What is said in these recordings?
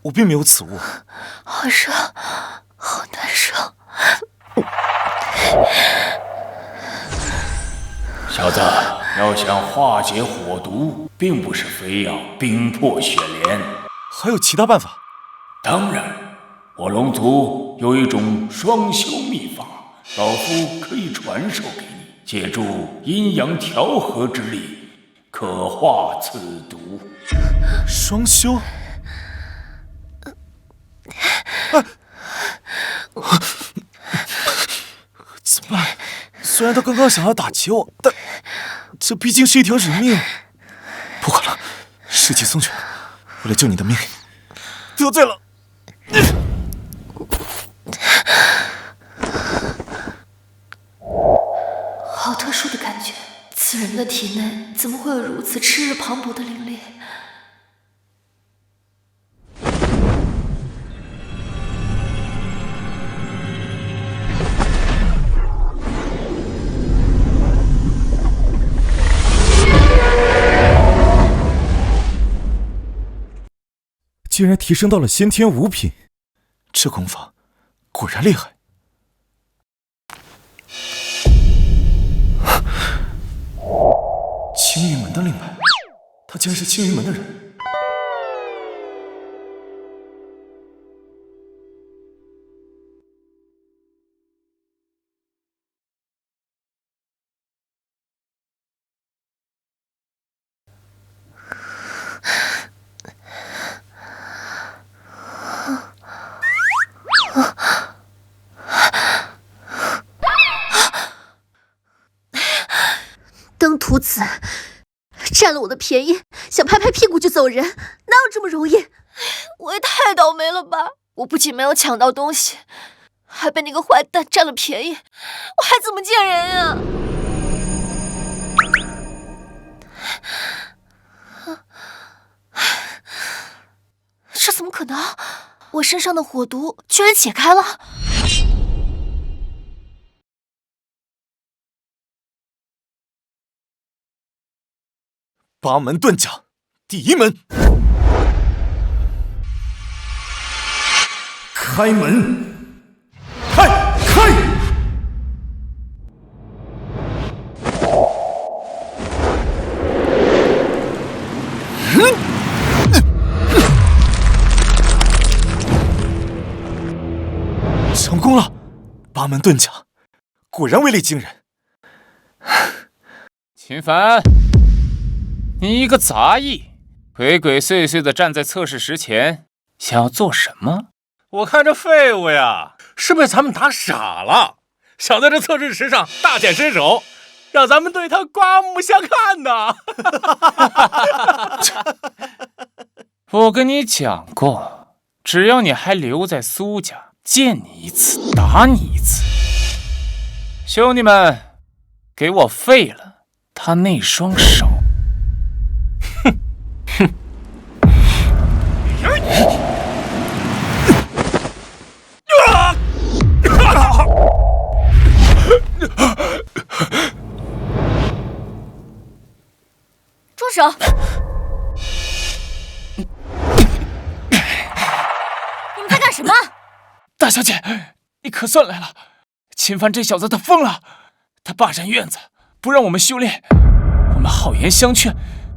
我并没有此物。好热，好难受。小子，要想化解火毒，并不是非要冰破雪莲，还有其他办法？当然，我龙族有一种双修秘法，老夫可以传授给你，借助阴阳调和之力，可化此毒。双修？怎么办？虽然他刚刚想要打击我，但这毕竟是一条人命。不管了，士气松拳，为了救你的命，得罪了。好特殊的感觉，此人的体内怎么会有如此炽日磅礴的灵力？竟然提升到了先天5品，这功法果然厉害。青云门的令牌，他竟然是青云门的人。登徒子占了我的便宜，想拍拍屁股就走人，哪有这么容易？我也太倒霉了吧！我不仅没有抢到东西，还被那个坏蛋占了便宜，我还怎么见人啊？这怎么可能？我身上的火毒居然解开了！八门遁甲，第1门，开门，开！成功了！八门遁甲，果然威力惊人。秦凡，你一个杂役，鬼鬼祟祟的站在测试石前，想要做什么？我看这废物呀，是被咱们打傻了，想在这测试石上大显身手，让咱们对他刮目相看呢。我跟你讲过，只要你还留在苏家，见你一次打你一次。兄弟们，给我废了他那双手！住手！你们在干什么？大小姐，你可算来了！秦凡这小子他疯了，他霸占院子，不让我们修炼，我们好言相劝，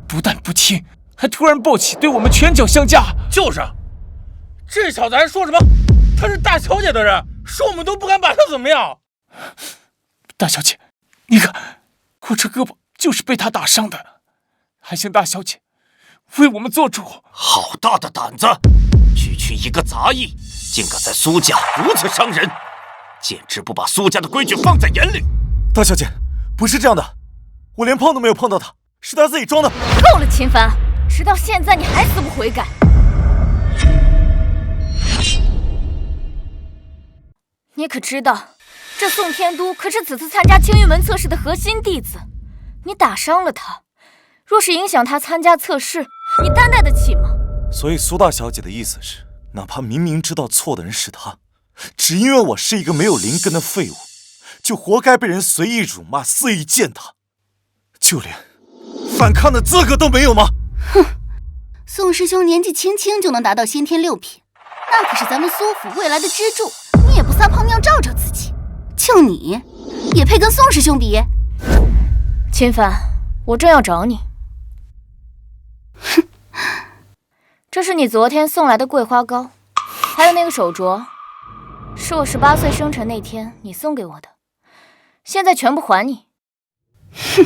不但不听，还突然暴起，对我们拳脚相加。就是，这小子还说什么他是大小姐的人，说我们都不敢把他怎么样。大小姐，你看我这胳膊就是被他打伤的，还请大小姐为我们做主。好大的胆子，区区一个杂役，竟敢在苏家如此伤人，简直不把苏家的规矩放在眼里。大小姐，不是这样的，我连碰都没有碰到他，是他自己装的。够了，秦凡，直到现在你还死不悔改。你可知道，这宋天都可是此次参加青云门测试的核心弟子，你打伤了他，若是影响他参加测试，你担待得起吗？所以苏大小姐的意思是，哪怕明明知道错的人是他，只因为我是一个没有灵根的废物，就活该被人随意辱骂、肆意践踏，就连反抗的资格都没有吗？哼，宋师兄年纪轻轻就能达到先天6品，那可是咱们苏府未来的支柱。你也不撒泡尿照照自己，就你也配跟宋师兄比？秦凡，我正要找你。哼，这是你昨天送来的桂花糕，还有那个手镯，是我18岁生辰那天你送给我的，现在全部还你。哼。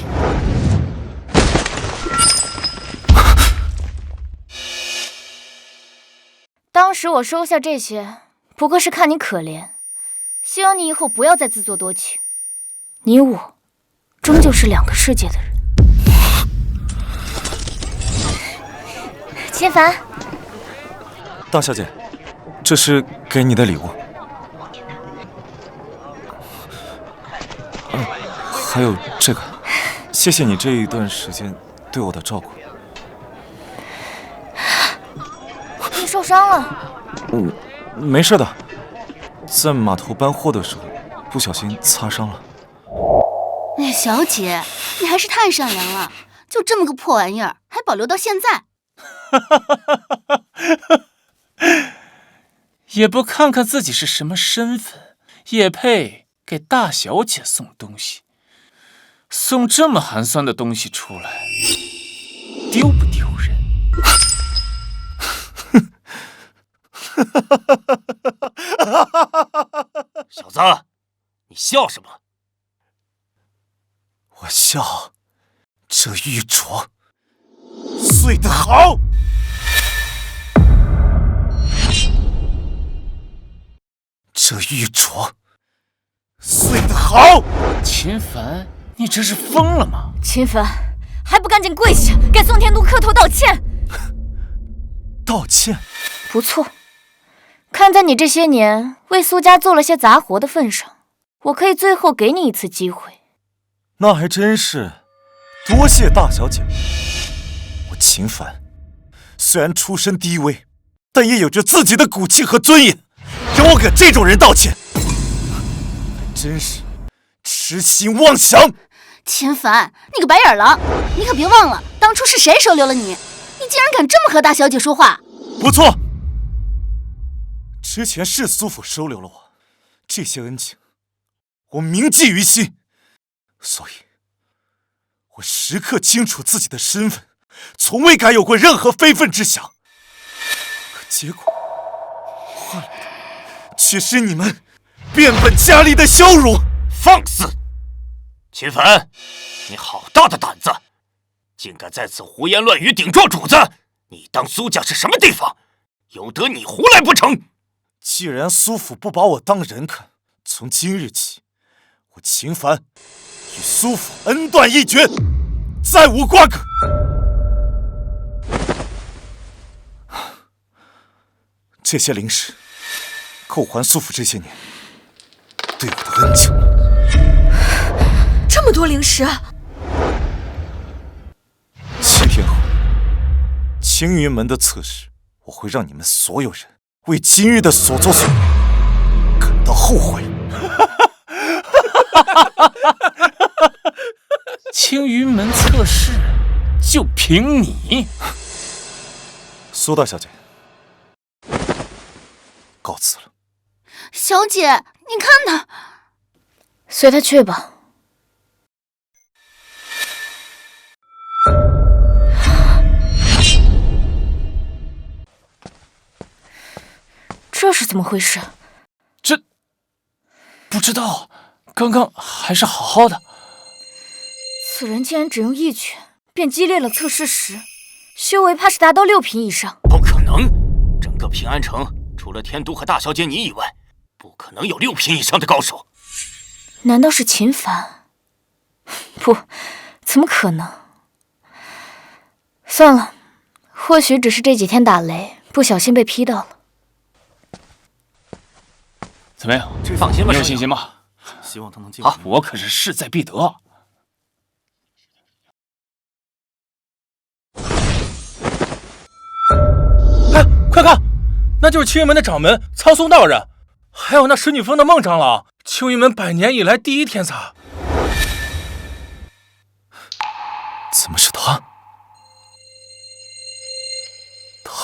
当时我收下这些，不过是看你可怜，希望你以后不要再自作多情。你我，终究是2个世界的人。秦凡，大小姐，这是给你的礼物。还有这个，谢谢你这一段时间对我的照顾。你受伤了？没事的，在码头搬货的时候不小心擦伤了。哎，小姐，你还是太善良了，就这么个破玩意儿，还保留到现在。也不看看自己是什么身份，也配给大小姐送东西？送这么寒酸的东西出来，丢不丢人？小子，你笑什么？我笑这玉镯碎得好。这玉镯碎得好。秦凡，你这是疯了吗？秦凡，还不赶紧跪下，给宋天都磕头道歉！道歉？不错，看在你这些年为苏家做了些杂活的份上，我可以最后给你一次机会。那还真是多谢大小姐。我秦凡虽然出身低微，但也有着自己的骨气和尊严，让我给这种人道歉，还真是痴心妄想。秦凡，你个白眼狼，你可别忘了当初是谁收留了你？你竟然敢这么和大小姐说话！不错，之前是苏府收留了我，这些恩情我铭记于心，所以我时刻清楚自己的身份，从未敢有过任何非分之想。可结果换来的却是你们变本加厉的羞辱。放肆！秦凡，你好大的胆子，竟敢在此胡言乱语顶撞主子！你当苏家是什么地方？由得你胡来不成？既然苏府不把我当人看，从今日起，我秦凡与苏府恩断义绝，再无瓜葛。这些灵石够还苏府这些年对我的恩情。这么多灵石7天后，青云门的测试，我会让你们所有人为今日的所作所为感到后悔。青云门测试就凭你？苏大小姐，告辞了。小姐，你看他，随他去吧。这是怎么回事？这不知道，刚刚还是好好的。此人竟然只用一拳便击裂了测试石，修为怕是达到6品以上。不可能，整个平安城除了天都和大小姐你以外，不可能有6品以上的高手。难道是秦凡？不，怎么可能？算了，或许只是这几天打雷，不小心被劈到了。怎么样？放心吧，你有信心吗？希望他能进。好，我可是势在必得。哎，快看，那就是青云门的掌门苍松道人，还有那使女峰的孟长老，青云门100年以来第一天才。怎么是他？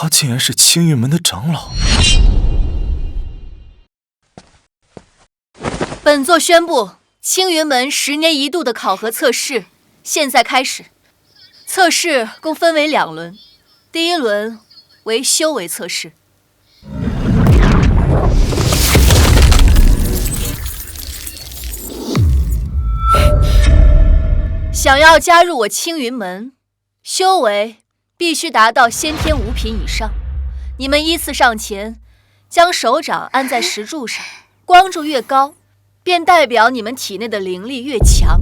他竟然是青云门的长老。本座宣布，青云门10年一度的考核测试现在开始。测试共分为2轮，第一轮为修为测试。想要加入我青云门，修为必须达到先天5品以上。你们依次上前，将手掌按在石柱上，光柱越高，便代表你们体内的灵力越强。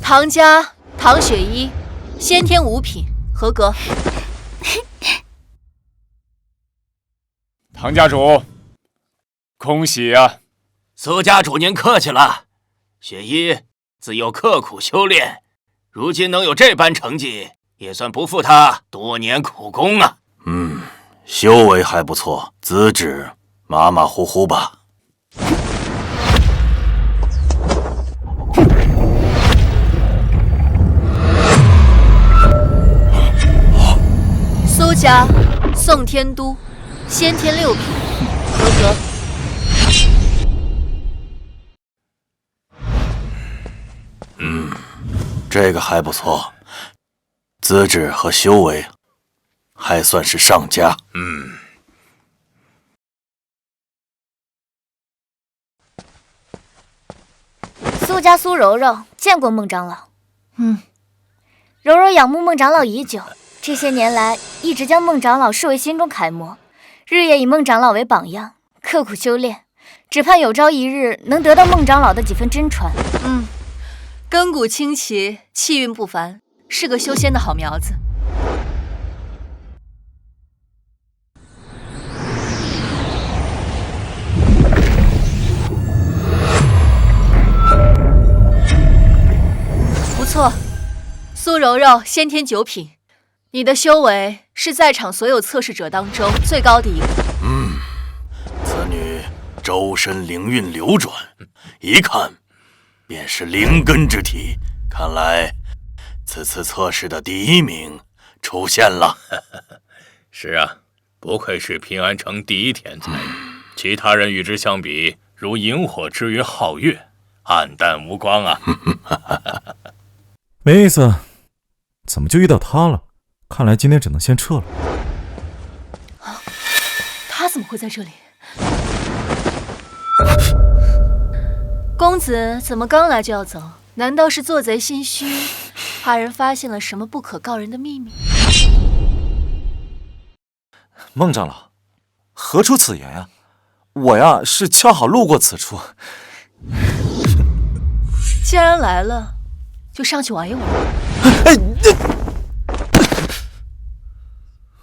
唐家唐雪依，先天5品，合格。唐家主，恭喜啊！苏家主您客气了，雪依自幼刻苦修炼，如今能有这般成绩，也算不负他多年苦功啊。修为还不错，资质马马虎虎吧。苏家宋天都，先天6品，合格。这个还不错，资质和修为还算是上佳。苏家苏柔柔见过孟长老。柔柔仰慕孟长老已久，这些年来一直将孟长老视为心中楷模，日夜以孟长老为榜样，刻苦修炼，只盼有朝一日能得到孟长老的几分真传。根骨清奇，气运不凡，是个修仙的好苗子。不错，苏柔柔先天9品，你的修为是在场所有测试者当中最高的一个。此女周身灵运流转，一看便是灵根之体，看来此次测试的第1名出现了。是啊，不愧是平安城第1天才，其他人与之相比，如萤火之于皓月，黯淡无光啊。没意思，怎么就遇到他了？看来今天只能先撤了。他怎么会在这里？公子怎么刚来就要走？难道是做贼心虚，怕人发现了什么不可告人的秘密？孟长老，何出此言呀？我呀是恰好路过此处。既然来了，就上去玩一玩。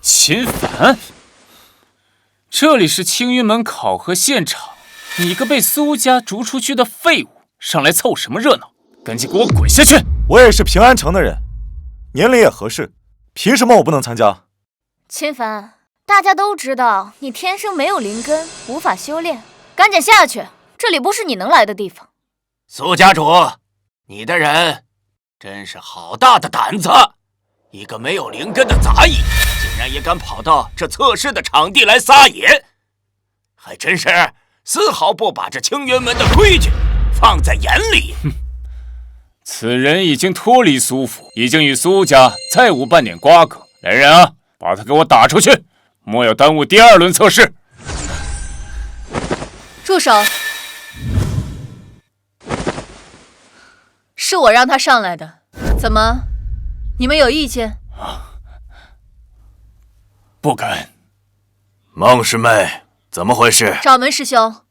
秦凡，这里是青云门考核现场，你个被苏家逐出去的废物，上来凑什么热闹？赶紧给我滚下去！我也是平安城的人，年龄也合适，凭什么我不能参加？秦凡，大家都知道你天生没有灵根，无法修炼，赶紧下去，这里不是你能来的地方。苏家主，你的人真是好大的胆子！一个没有灵根的杂役，竟然也敢跑到这测试的场地来撒野，还真是丝毫不把这青云门的规矩放在眼里。此人已经脱离苏府，已经与苏家再无半点瓜葛。来人啊，把他给我打出去，莫要耽误第2轮测试。住手！是我让他上来的，怎么？你们有意见？不敢。孟师妹，怎么回事？掌门师兄，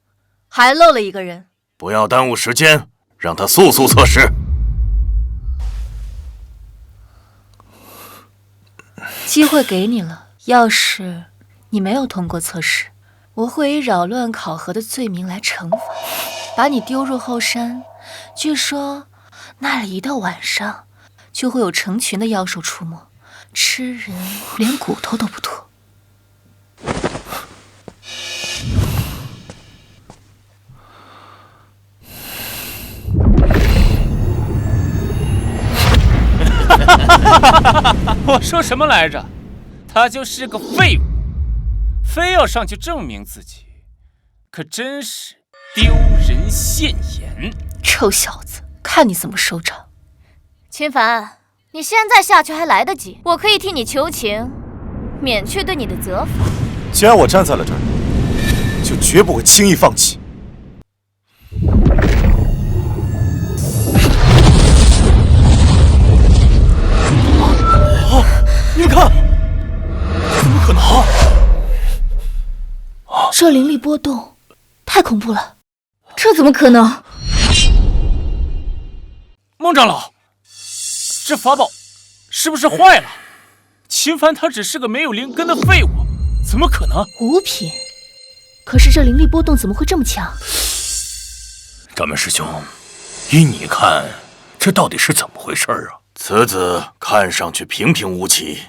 还漏了一个人。不要耽误时间，让他速速测试。机会给你了，要是你没有通过测试，我会以扰乱考核的罪名来惩罚，把你丢入后山。据说那里一到晚上就会有成群的妖兽出没，吃人连骨头都不脱。我说什么来着？他就是个废物，非要上去证明自己，可真是丢人现眼。臭小子，看你怎么收场！秦凡，你现在下去还来得及，我可以替你求情，免去对你的责罚。既然我站在了这儿，就绝不会轻易放弃。你们看，怎么可能？这灵力波动，太恐怖了！这怎么可能？孟长老，这法宝是不是坏了？秦凡他只是个没有灵根的废物，怎么可能？五品，可是这灵力波动怎么会这么强？掌门师兄，依你看，这到底是怎么回事啊？此子看上去平平无奇，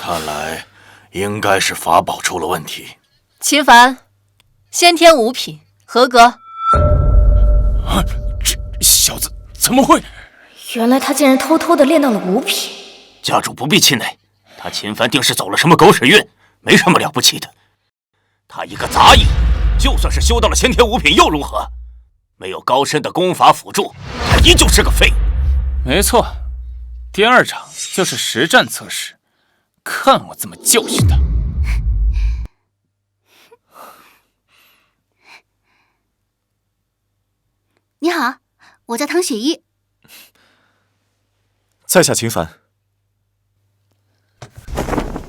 看来应该是法宝出了问题。秦凡，先天五品，合格。啊，这小子怎么会？原来他竟然偷偷的练到了五品。家主不必气馁，他秦凡定是走了什么狗屎运，没什么了不起的。他一个杂役，就算是修到了先天五品又如何？没有高深的功法辅助，他依旧是个废。没错。第二场就是实战测试，看我怎么教训他。你好，我叫唐雪依。在下秦凡。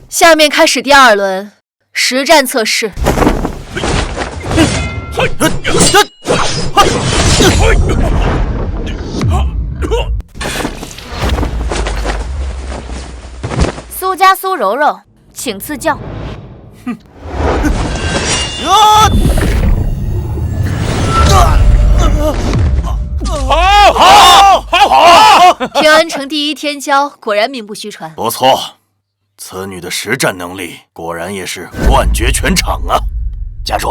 下面开始第二轮实战测试。苏家苏柔柔，请赐教。好！平安城第一天骄，果然名不虚传。不错，此女的实战能力果然也是冠绝全场啊！家主，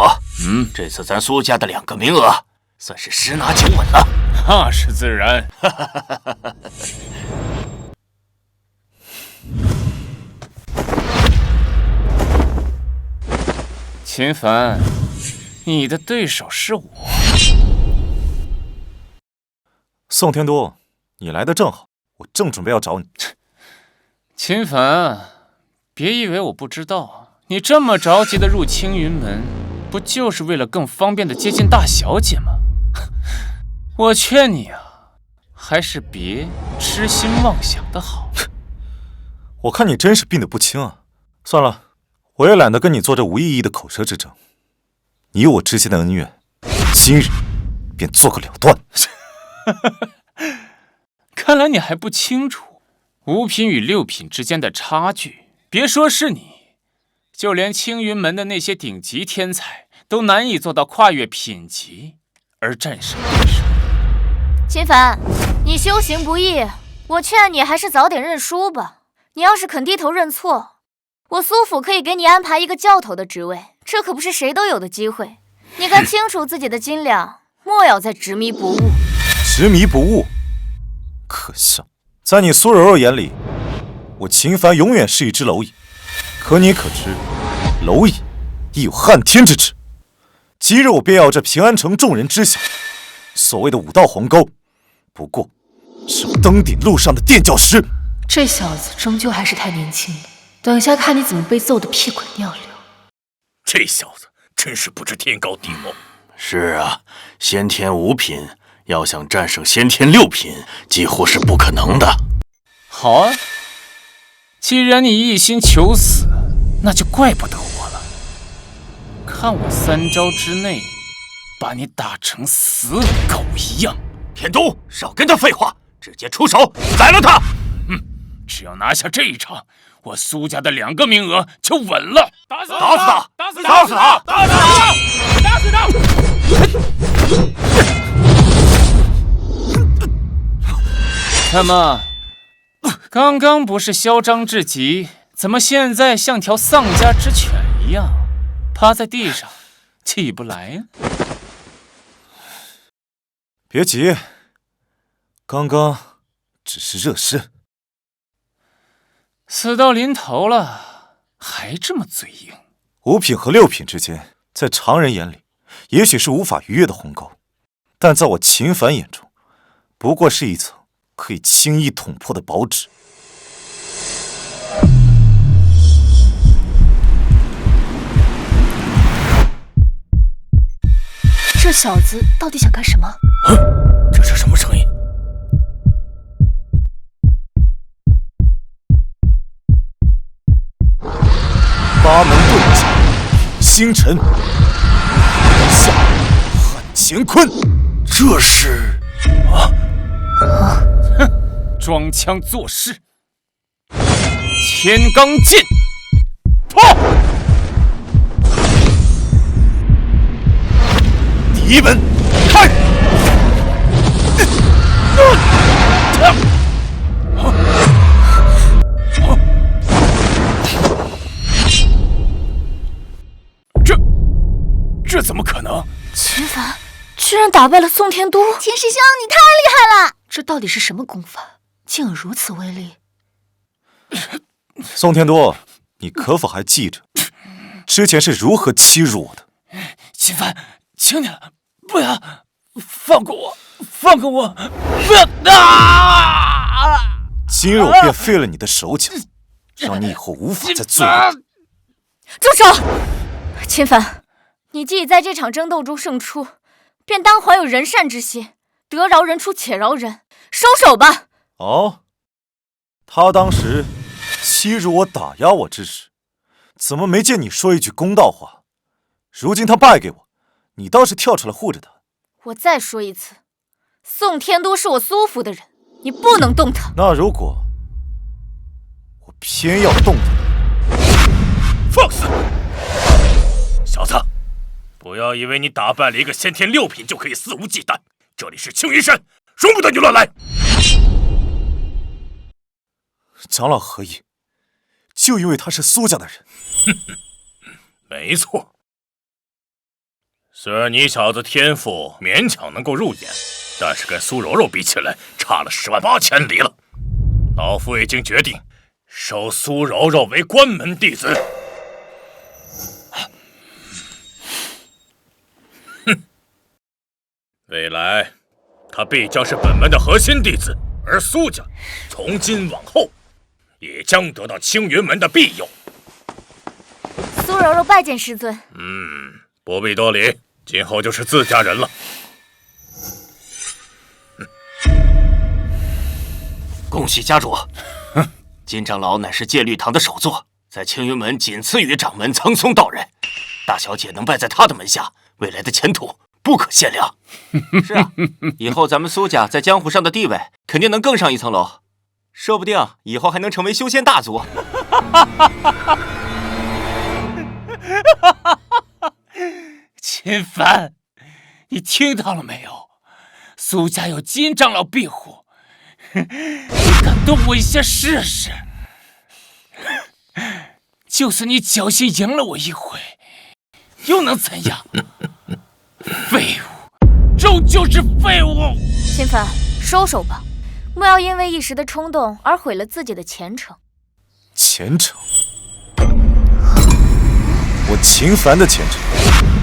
这次咱苏家的2个名额算是十拿9稳了。那是自然。秦凡，你的对手是我。宋天都，你来的正好，我正准备要找你。秦凡，别以为我不知道，你这么着急的入青云门，不就是为了更方便的接近大小姐吗？我劝你啊，还是别痴心妄想的好。我看你真是病得不轻啊！算了。我也懒得跟你做这无意义的口舌之争，你我之间的恩怨，今日便做个了断。看来你还不清楚5品与6品之间的差距。别说是你，就连青云门的那些顶级天才都难以做到跨越品级而战胜对手。秦凡，你修行不易，我劝你还是早点认输吧。你要是肯低头认错，我苏府可以给你安排一个教头的职位，这可不是谁都有的机会。你该清楚自己的斤两，莫要再执迷不悟。执迷不悟，可笑！在你苏柔柔眼里，我秦凡永远是一只蝼蚁。可你可知，蝼蚁亦有撼天之志。今日我便要这平安城众人知晓，所谓的5道鸿沟，不过是我登顶路上的垫脚石。这小子终究还是太年轻了。等下看你怎么被揍得屁滚尿流！这小子真是不知天高地厚。是啊，先天5品要想战胜先天6品，几乎是不可能的。好啊，既然你一心求死，那就怪不得我了。看我3招之内把你打成死狗一样。天都，少跟他废话，直接出手宰了他！只要拿下这一场，我苏家的2个名额就稳了。打死他！打死他！打死他！打死他！打死他！那么，刚刚不是嚣张至极，怎么现在像条丧家之犬一样，趴在地上起不来呀？别急，刚刚只是热身。死到临头了，还这么嘴硬。5品和6品之间，在常人眼里，也许是无法逾越的鸿沟，但在我秦凡眼中，不过是一层可以轻易捅破的薄纸。这小子到底想干什么？这是什么声音？八门遁甲，星辰，下汉乾坤，这是装腔作势。千罡剑，破！第一门，开！这怎么可能？秦凡居然打败了宋天都！秦师兄，你太厉害了！这到底是什么功法，竟有如此威力？宋天都，你可否还记着之前是如何欺辱我的？秦凡，求你了，不要放过我，放过我！不要啊！今日我便废了你的手脚，让你以后无法再作恶。住手！秦凡，你既已在这场争斗中胜出，便当怀有人善之心，得饶人处且饶人，收手吧。哦，他当时欺辱我、打压我之时，怎么没见你说一句公道话？如今他败给我，你倒是跳出来护着他。我再说一次，宋天都是我苏府的人，你不能动他。那如果我偏要动他，放肆！小子，不要以为你打败了一个先天6品就可以肆无忌惮。这里是青云山，容不得你乱来。长老何意？就因为他是苏家的人？没错。虽然你小子天赋勉强能够入眼，但是跟苏柔柔比起来，差了10万8千里了。老夫已经决定收苏柔柔为关门弟子。未来，她必将是本门的核心弟子，而苏家从今往后也将得到青云门的庇佑。苏柔柔拜见师尊。不必多礼，今后就是自家人了。恭喜家主！金长老乃是戒律堂的首座，在青云门仅次于掌门苍松道人。大小姐能拜在他的门下，未来的前途不可限量。是啊，以后咱们苏家在江湖上的地位肯定能更上一层楼，说不定以后还能成为修仙大族。秦凡，你听到了没有？苏家有金长老庇护，你敢动我一下试试？就算你侥幸赢了我一回，又能怎样？废物，终究是废物。秦凡，收手吧，莫要因为一时的冲动而毁了自己的前程。前程？我秦凡的前程，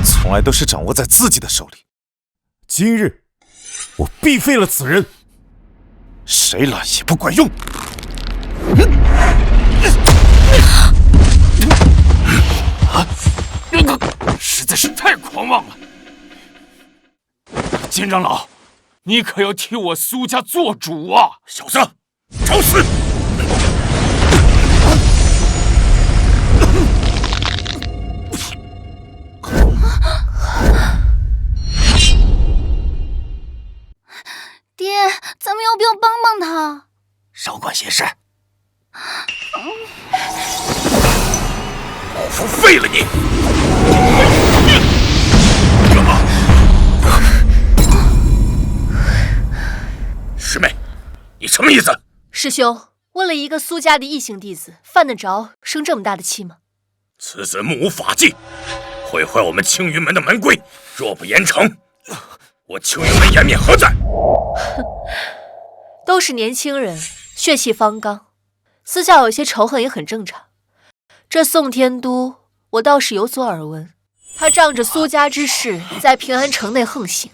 从来都是掌握在自己的手里。今日，我必废了此人，谁来也不管用。实在是太狂妄了！金长老，你可要替我苏家做主啊！小子，找死！爹，咱们要不要帮帮他？少管闲事。老夫废了你！师妹，你什么意思？师兄，为了一个苏家的异姓弟子，犯得着生这么大的气吗？此子目无法纪，毁坏我们青云门的门规，若不严惩，我青云门颜面何在？都是年轻人，血气方刚，私下有些仇恨也很正常。这宋天都，我倒是有所耳闻，他仗着苏家之势，在平安城内横行。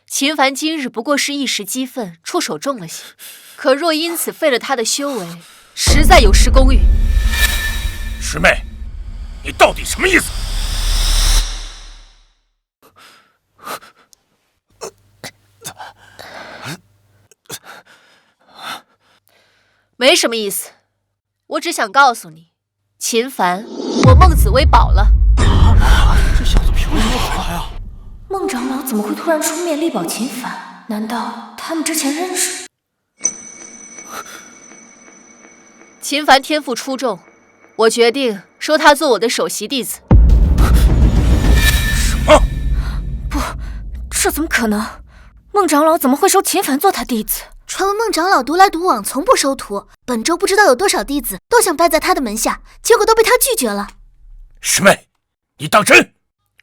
秦凡今日不过是一时激愤，出手重了些，可若因此废了他的修为，实在有失公允。师妹，你到底什么意思？没什么意思，我只想告诉你，秦凡，我孟紫薇保了。这小子凭什么保呀？孟长老怎么会突然出面力保秦凡？难道他们之前认识？秦凡天赋出众，我决定收他做我的首席弟子。什么？不，这怎么可能？孟长老怎么会收秦凡做他弟子？传闻孟长老独来独往，从不收徒。本周不知道有多少弟子都想拜在他的门下，结果都被他拒绝了。师妹，你当真？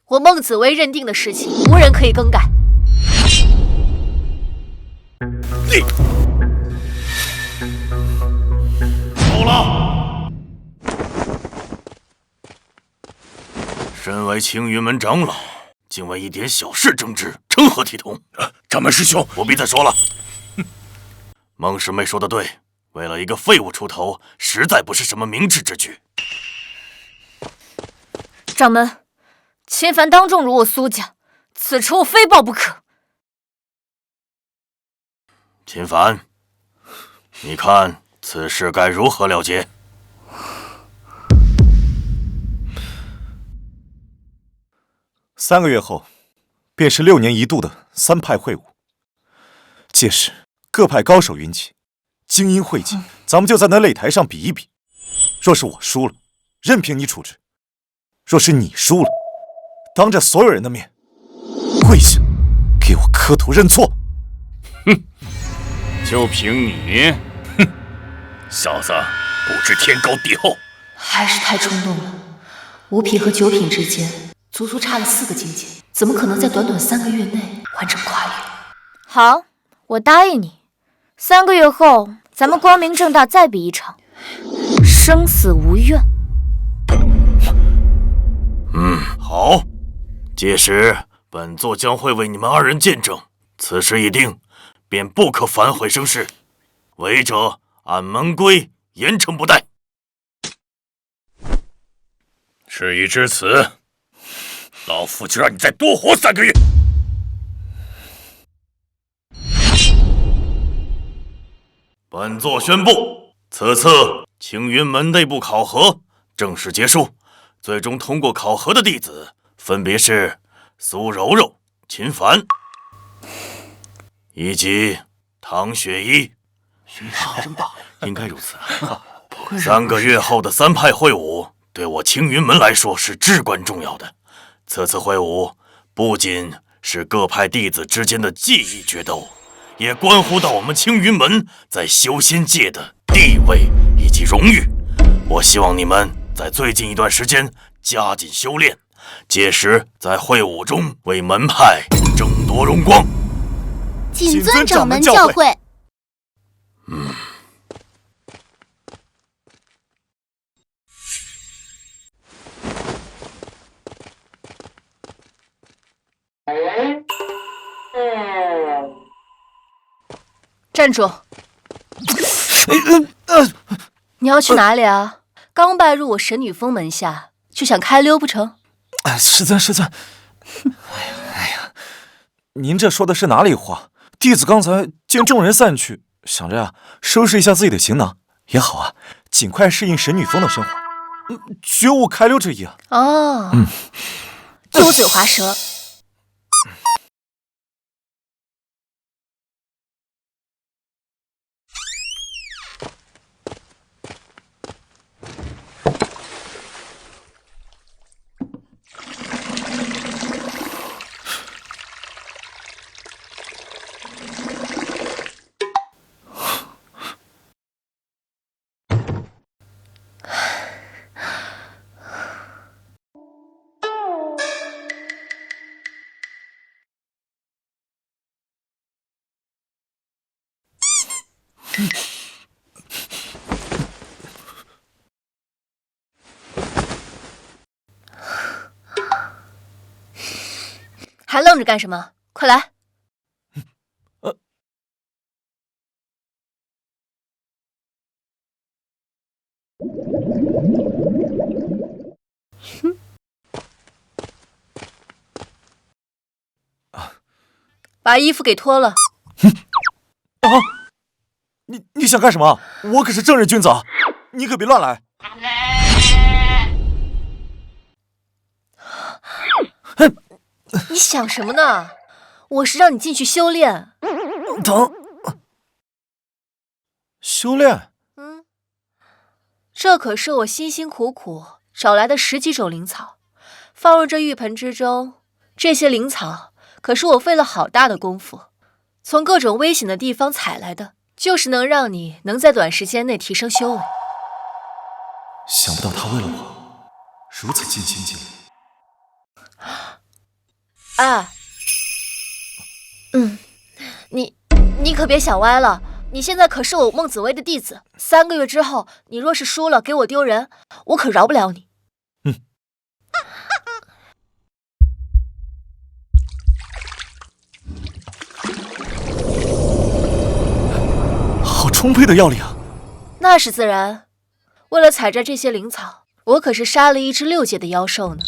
我孟紫薇认定的事情，无人可以更改。你够了！身为青云门长老，竟为一点小事争执，成何体统？掌门师兄，不必再说了。孟师妹说的对，为了一个废物出头，实在不是什么明智之举。掌门，秦凡当众辱我苏家，此仇我非报不可。秦凡，你看此事该如何了结？3个月后，便是6年一度的3派会武。届时各派高手云集，精英汇集，咱们就在那擂台上比一比。若是我输了，任凭你处置；若是你输了，当着所有人的面跪下，给我磕头认错。哼，就凭你，小子不知天高地厚，还是太冲动了。五品和9品之间，足足差了4个境界，怎么可能在短短3个月内完成跨越？好，我答应你，3个月后咱们光明正大再比一场，生死无怨。好，届时本座将会为你们2人见证。此事一定，便不可反悔生事，违者按门规严惩不贷。事已至此，老夫就让你再多活3个月。本座宣布，此次青云门内部考核正式结束。最终通过考核的弟子分别是苏柔柔、秦凡，以及唐雪依。学长真棒，应该如此。3个月后的3派会武，对我青云门来说是至关重要的。此次会武不仅是各派弟子之间的技艺决斗，也关乎到我们青云门在修仙界的地位以及荣誉。我希望你们在最近一段时间加紧修炼，届时在会武中为门派争夺荣光。谨遵掌门教诲。站住！你要去哪里啊？刚拜入我神女峰门下，就想开溜不成？师尊，哎呀，您这说的是哪里话？弟子刚才见众人散去，想着呀，收拾一下自己的行囊也好啊，尽快适应神女峰的生活，绝无开溜之意啊。哦，油嘴滑舌。还愣着干什么？快来！把衣服给脱了。啊！你想干什么？我可是正人君子啊，你可别乱来。你想什么呢？我是让你进去修炼。疼。修炼？这可是我辛辛苦苦找来的10几种灵草，放入这浴盆之中。这些灵草可是我费了好大的功夫，从各种危险的地方采来的，就是能让你能在短时间内提升修为。想不到他为了我如此尽心尽力。哎，你可别想歪了。你现在可是我孟紫薇的弟子，3个月之后，你若是输了给我丢人，我可饶不了你。好充沛的药力啊！那是自然，为了采摘这些灵草，我可是杀了一只6阶的妖兽呢。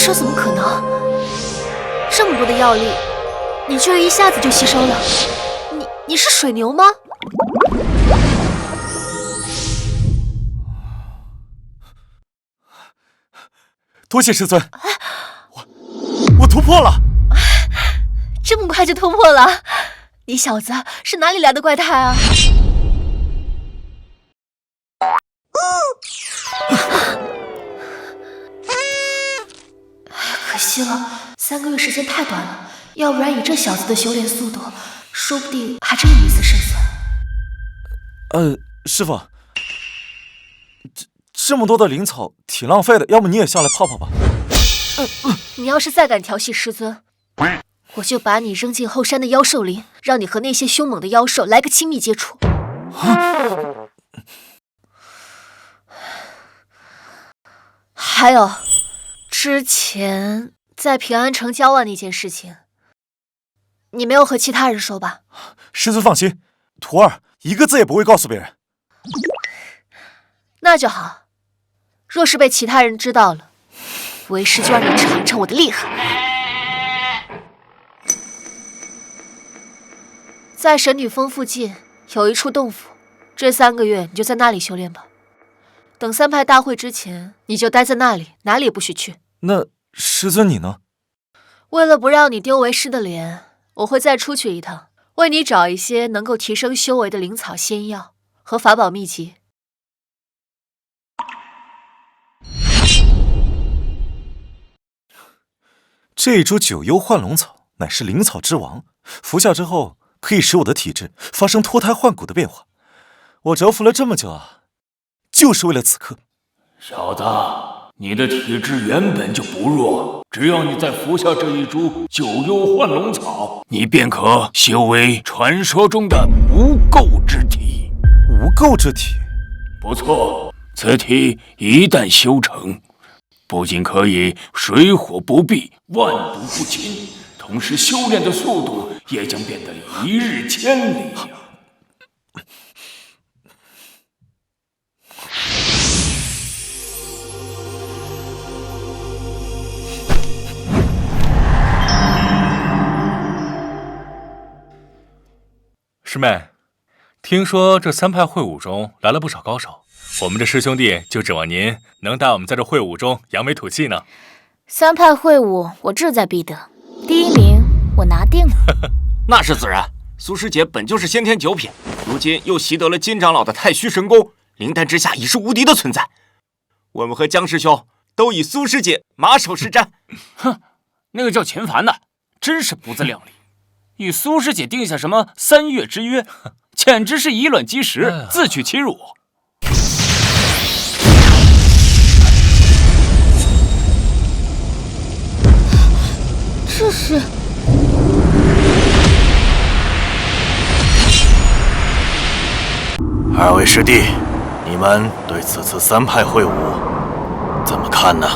这怎么可能？这么多的药力，你居然一下子就吸收了？你是水牛吗？多谢师尊，我突破了！这么快就突破了？你小子是哪里来的怪胎啊？可惜了，3个月时间太短了，要不然以这小子的修炼速度，说不定还真有一丝胜算。师傅，这么多的灵草挺浪费的，要不你也下来泡泡吧？你要是再敢调戏师尊，我就把你扔进后山的妖兽林，让你和那些凶猛的妖兽来个亲密接触。还有，之前在平安城交换那件事情，你没有和其他人说吧？师尊放心，徒儿一个字也不会告诉别人。那就好。若是被其他人知道了，为师就让你尝尝我的厉害。在神女峰附近有一处洞府，这3个月你就在那里修炼吧。等3派大会之前，你就待在那里，哪里也不许去。那师尊你呢？为了不让你丢为师的脸，我会再出去一趟，为你找一些能够提升修为的灵草仙药和法宝秘籍。这株九幽幻龙草乃是灵草之王，服下之后可以使我的体质发生脱胎换骨的变化。我蛰伏了这么久啊，就是为了此刻。小子，你的体质原本就不弱，只要你再服下这一株九幽幻龙草，你便可修为传说中的无垢之体。无垢之体？不错，此体一旦修成，不仅可以水火不避、万毒不侵，同时修炼的速度也将变得一日千里呀！师妹，听说这3派会武中来了不少高手，我们这师兄弟就指望您能带我们在这会武中扬眉吐气呢。3派会武，我志在必得，第1名我拿定了。那是自然，苏师姐本就是先天9品，如今又习得了金长老的太虚神功，灵丹之下已是无敌的存在。我们和江师兄都以苏师姐马首是瞻。哼，那个叫秦凡的，真是不自量力。与苏师姐定下什么3月之约，简直是以卵击石，自取其辱。这是2位师弟，你们对此次3派会晤怎么看呢？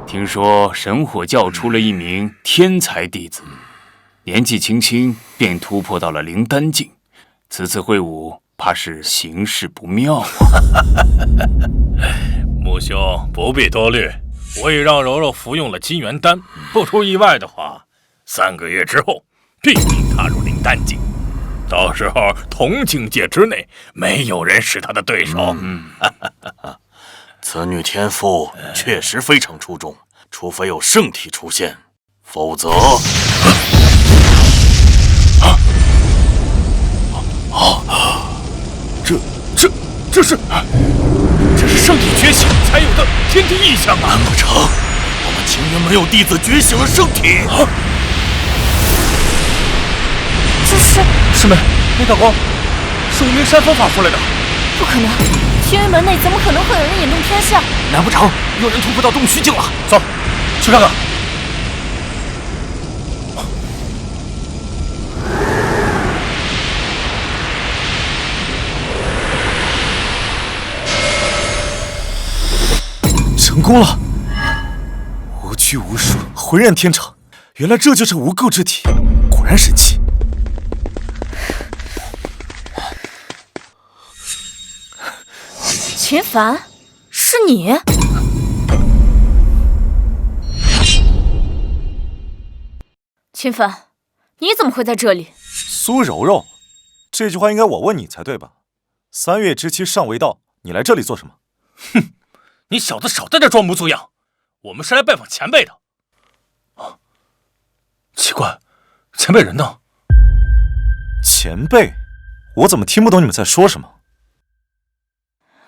听说神火教出了一名天才弟子，年纪轻轻便突破到了灵丹境，此次会晤怕是形势不妙啊。穆兄不必多虑，我已让柔柔服用了金元丹，不出意外的话，3个月之后必定踏入灵丹境。到时候同境界之内，没有人是他的对手。此女天赋确实非常出众，除非有圣体出现，否则……这是圣体觉醒才有的天地异象啊！难不成我们清源门有弟子觉醒了圣体？这是师妹，那道光是无名山分法出来的。不可能，清源门内怎么可能会有人引动天象？难不成有人突破到洞虚境了？走，去看看。成功了！无拘无束，浑然天成。原来这就是无垢之体，果然神奇。秦凡，是你？秦凡，你怎么会在这里？苏柔柔，这句话应该我问你才对吧？3月之期尚未到，你来这里做什么？哼！你小子少在这装模作样，我们是来拜访前辈的。奇怪，前辈人呢？前辈？我怎么听不懂你们在说什么？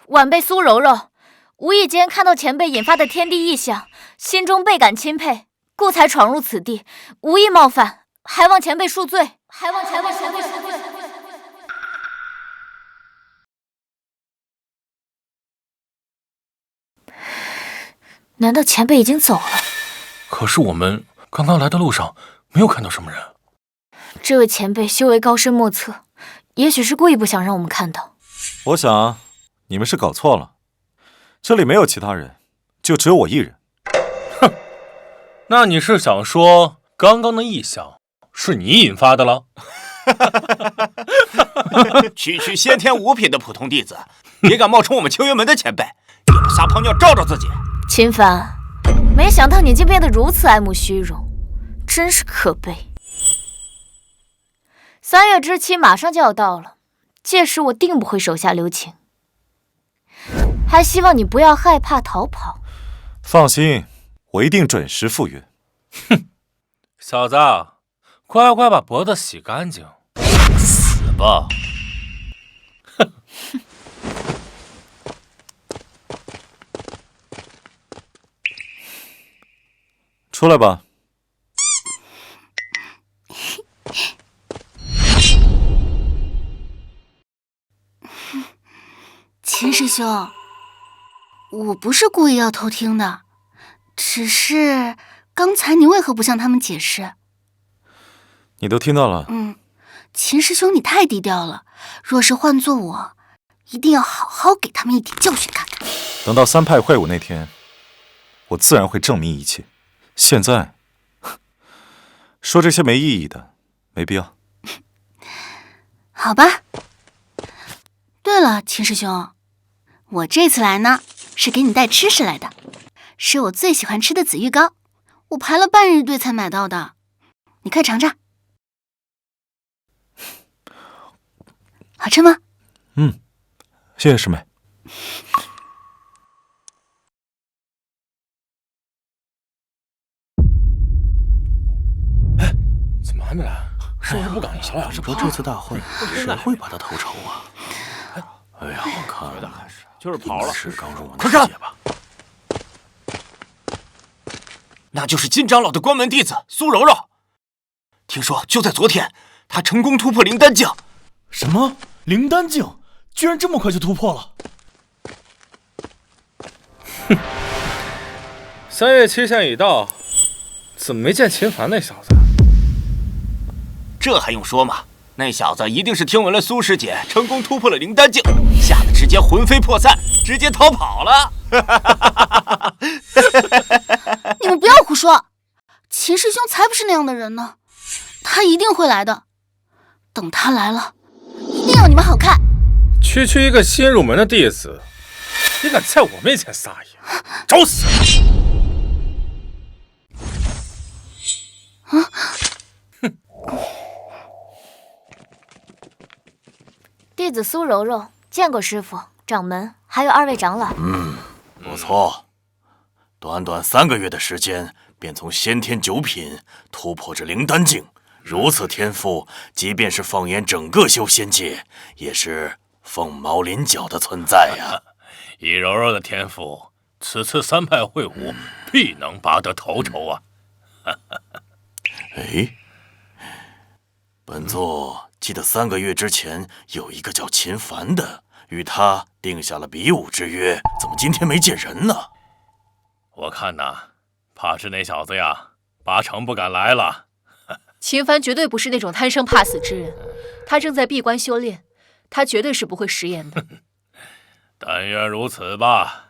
晚辈苏柔柔，无意间看到前辈引发的天地异象，心中倍感钦佩，故才闯入此地，无意冒犯，还望前辈恕罪。难道前辈已经走了？可是我们刚刚来的路上没有看到什么人。这位前辈修为高深莫测，也许是故意不想让我们看到。我想你们是搞错了，这里没有其他人，就只有我一人。哼，那你是想说刚刚的异象是你引发的了？区先天5品的普通弟子，也敢冒充我们清源门的前辈，也不撒泡尿照照自己。秦凡，没想到你竟变得如此爱慕虚荣，真是可悲。3月之期马上就要到了，届时我定不会手下留情，还希望你不要害怕逃跑。放心，我一定准时赴约。哼，小子，乖乖把脖子洗干净，死吧！哼。出来吧。秦师兄，我不是故意要偷听的，只是刚才你为何不向他们解释？你都听到了。秦师兄你太低调了，若是换做我，一定要好好给他们一点教训看看。等到3派会晤那天，我自然会证明一切。现在说这些没意义的，没必要。好吧。对了，秦师兄，我这次来呢，是给你带吃食来的，是我最喜欢吃的紫玉糕，我排了半日队才买到的，你快尝尝。好吃吗？谢谢师妹。怎么还没来？是不是不赶一下来？说这次大会谁会把他头筹啊？哎呀，我看就是跑了。是刚入门快看吧？那就是金长老的关门弟子苏柔柔。听说就在昨天，他成功突破灵丹境。什么？灵丹境居然这么快就突破了？哼，3月期限已到，怎么没见秦凡那小子？这还用说吗？那小子一定是听闻了苏师姐成功突破了灵丹境，吓得直接魂飞魄散，直接逃跑了。你们不要胡说，秦师兄才不是那样的人呢，他一定会来的。等他来了，一定要你们好看。区区一个新入门的弟子，你敢在我面前撒野，找死！啊！哼！弟子苏柔柔见过师傅、掌门，还有2位长老。不错，短短3个月的时间，便从先天9品突破至灵丹境。如此天赋，即便是放眼整个修仙界，也是凤毛麟角的存在呀。以柔柔的天赋，此次3派会武必能拔得头筹啊！哎，本座记得3个月之前有一个叫秦凡的，与他定下了比武之约，怎么今天没见人呢？我看呐，怕是那小子呀，八成不敢来了。秦凡绝对不是那种贪生怕死之人，他正在闭关修炼，他绝对是不会食言的。但愿如此吧。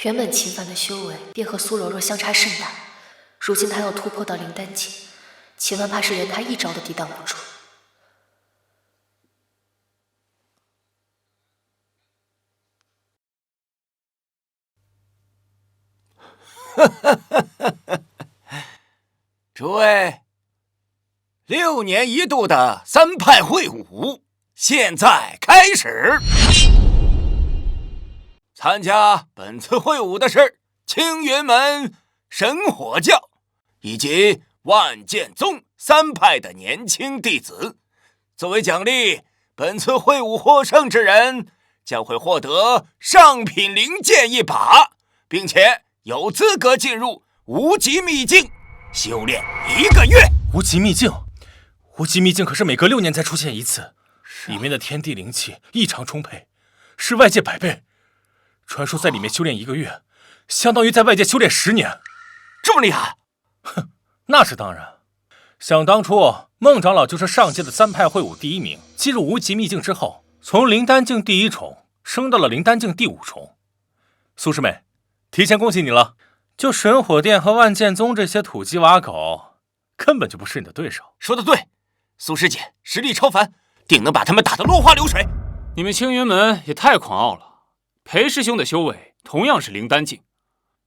原本秦凡的修为便和苏柔柔相差甚大，如今他要突破到灵丹境，秦凡怕是连他一招都抵挡不住。诸位，6年一度的3派会武现在开始。参加本次会武的是青云门神火教以及万剑宗3派的年轻弟子。作为奖励，本次会武获胜之人将会获得上品灵剑1把，并且有资格进入无极秘境修炼1个月。无极秘境，无极秘境可是每隔6年才出现一次，里面的天地灵气异常充沛，是外界100倍。传说在里面修炼1个月，相当于在外界修炼10年。这么厉害？哼，那是当然。想当初，孟长老就是上届的3派会武第1名，进入无极秘境之后，从灵丹境第1重升到了灵丹境第5重。苏师妹，提前恭喜你了。就神火殿和万剑宗这些土鸡瓦狗，根本就不是你的对手。说得对，苏师姐实力超凡，定能把他们打得落花流水。你们青云门也太狂傲了。裴师兄的修为同样是灵丹境，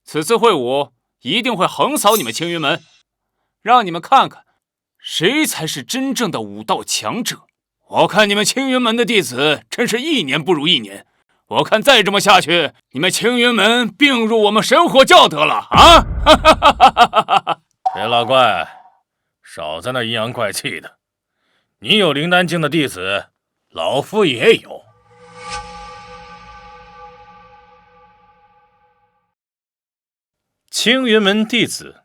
此次会武一定会横扫你们青云门，让你们看看谁才是真正的武道强者。我看你们青云门的弟子真是1年不如1年，我看再这么下去，你们青云门并入我们神火教得了啊！别老怪，少在那阴阳怪气的。你有灵丹境的弟子，老夫也有。青云门弟子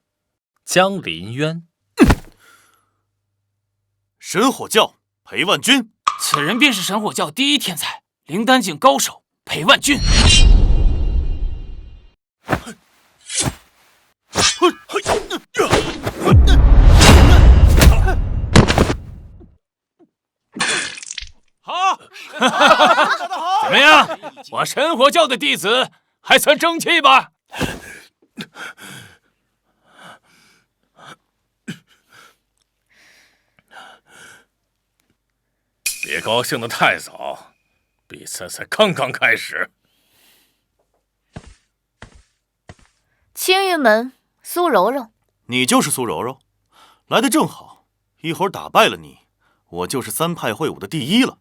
江林渊，神火教裴万钧，此人便是神火教第1天才，灵丹境高手裴万钧。好，怎么样？我神火教的弟子还算争气吧？别高兴得太早，比赛才刚刚开始。青云门苏柔柔，你就是苏柔柔，来得正好，一会儿打败了你，我就是3派会武的第1了。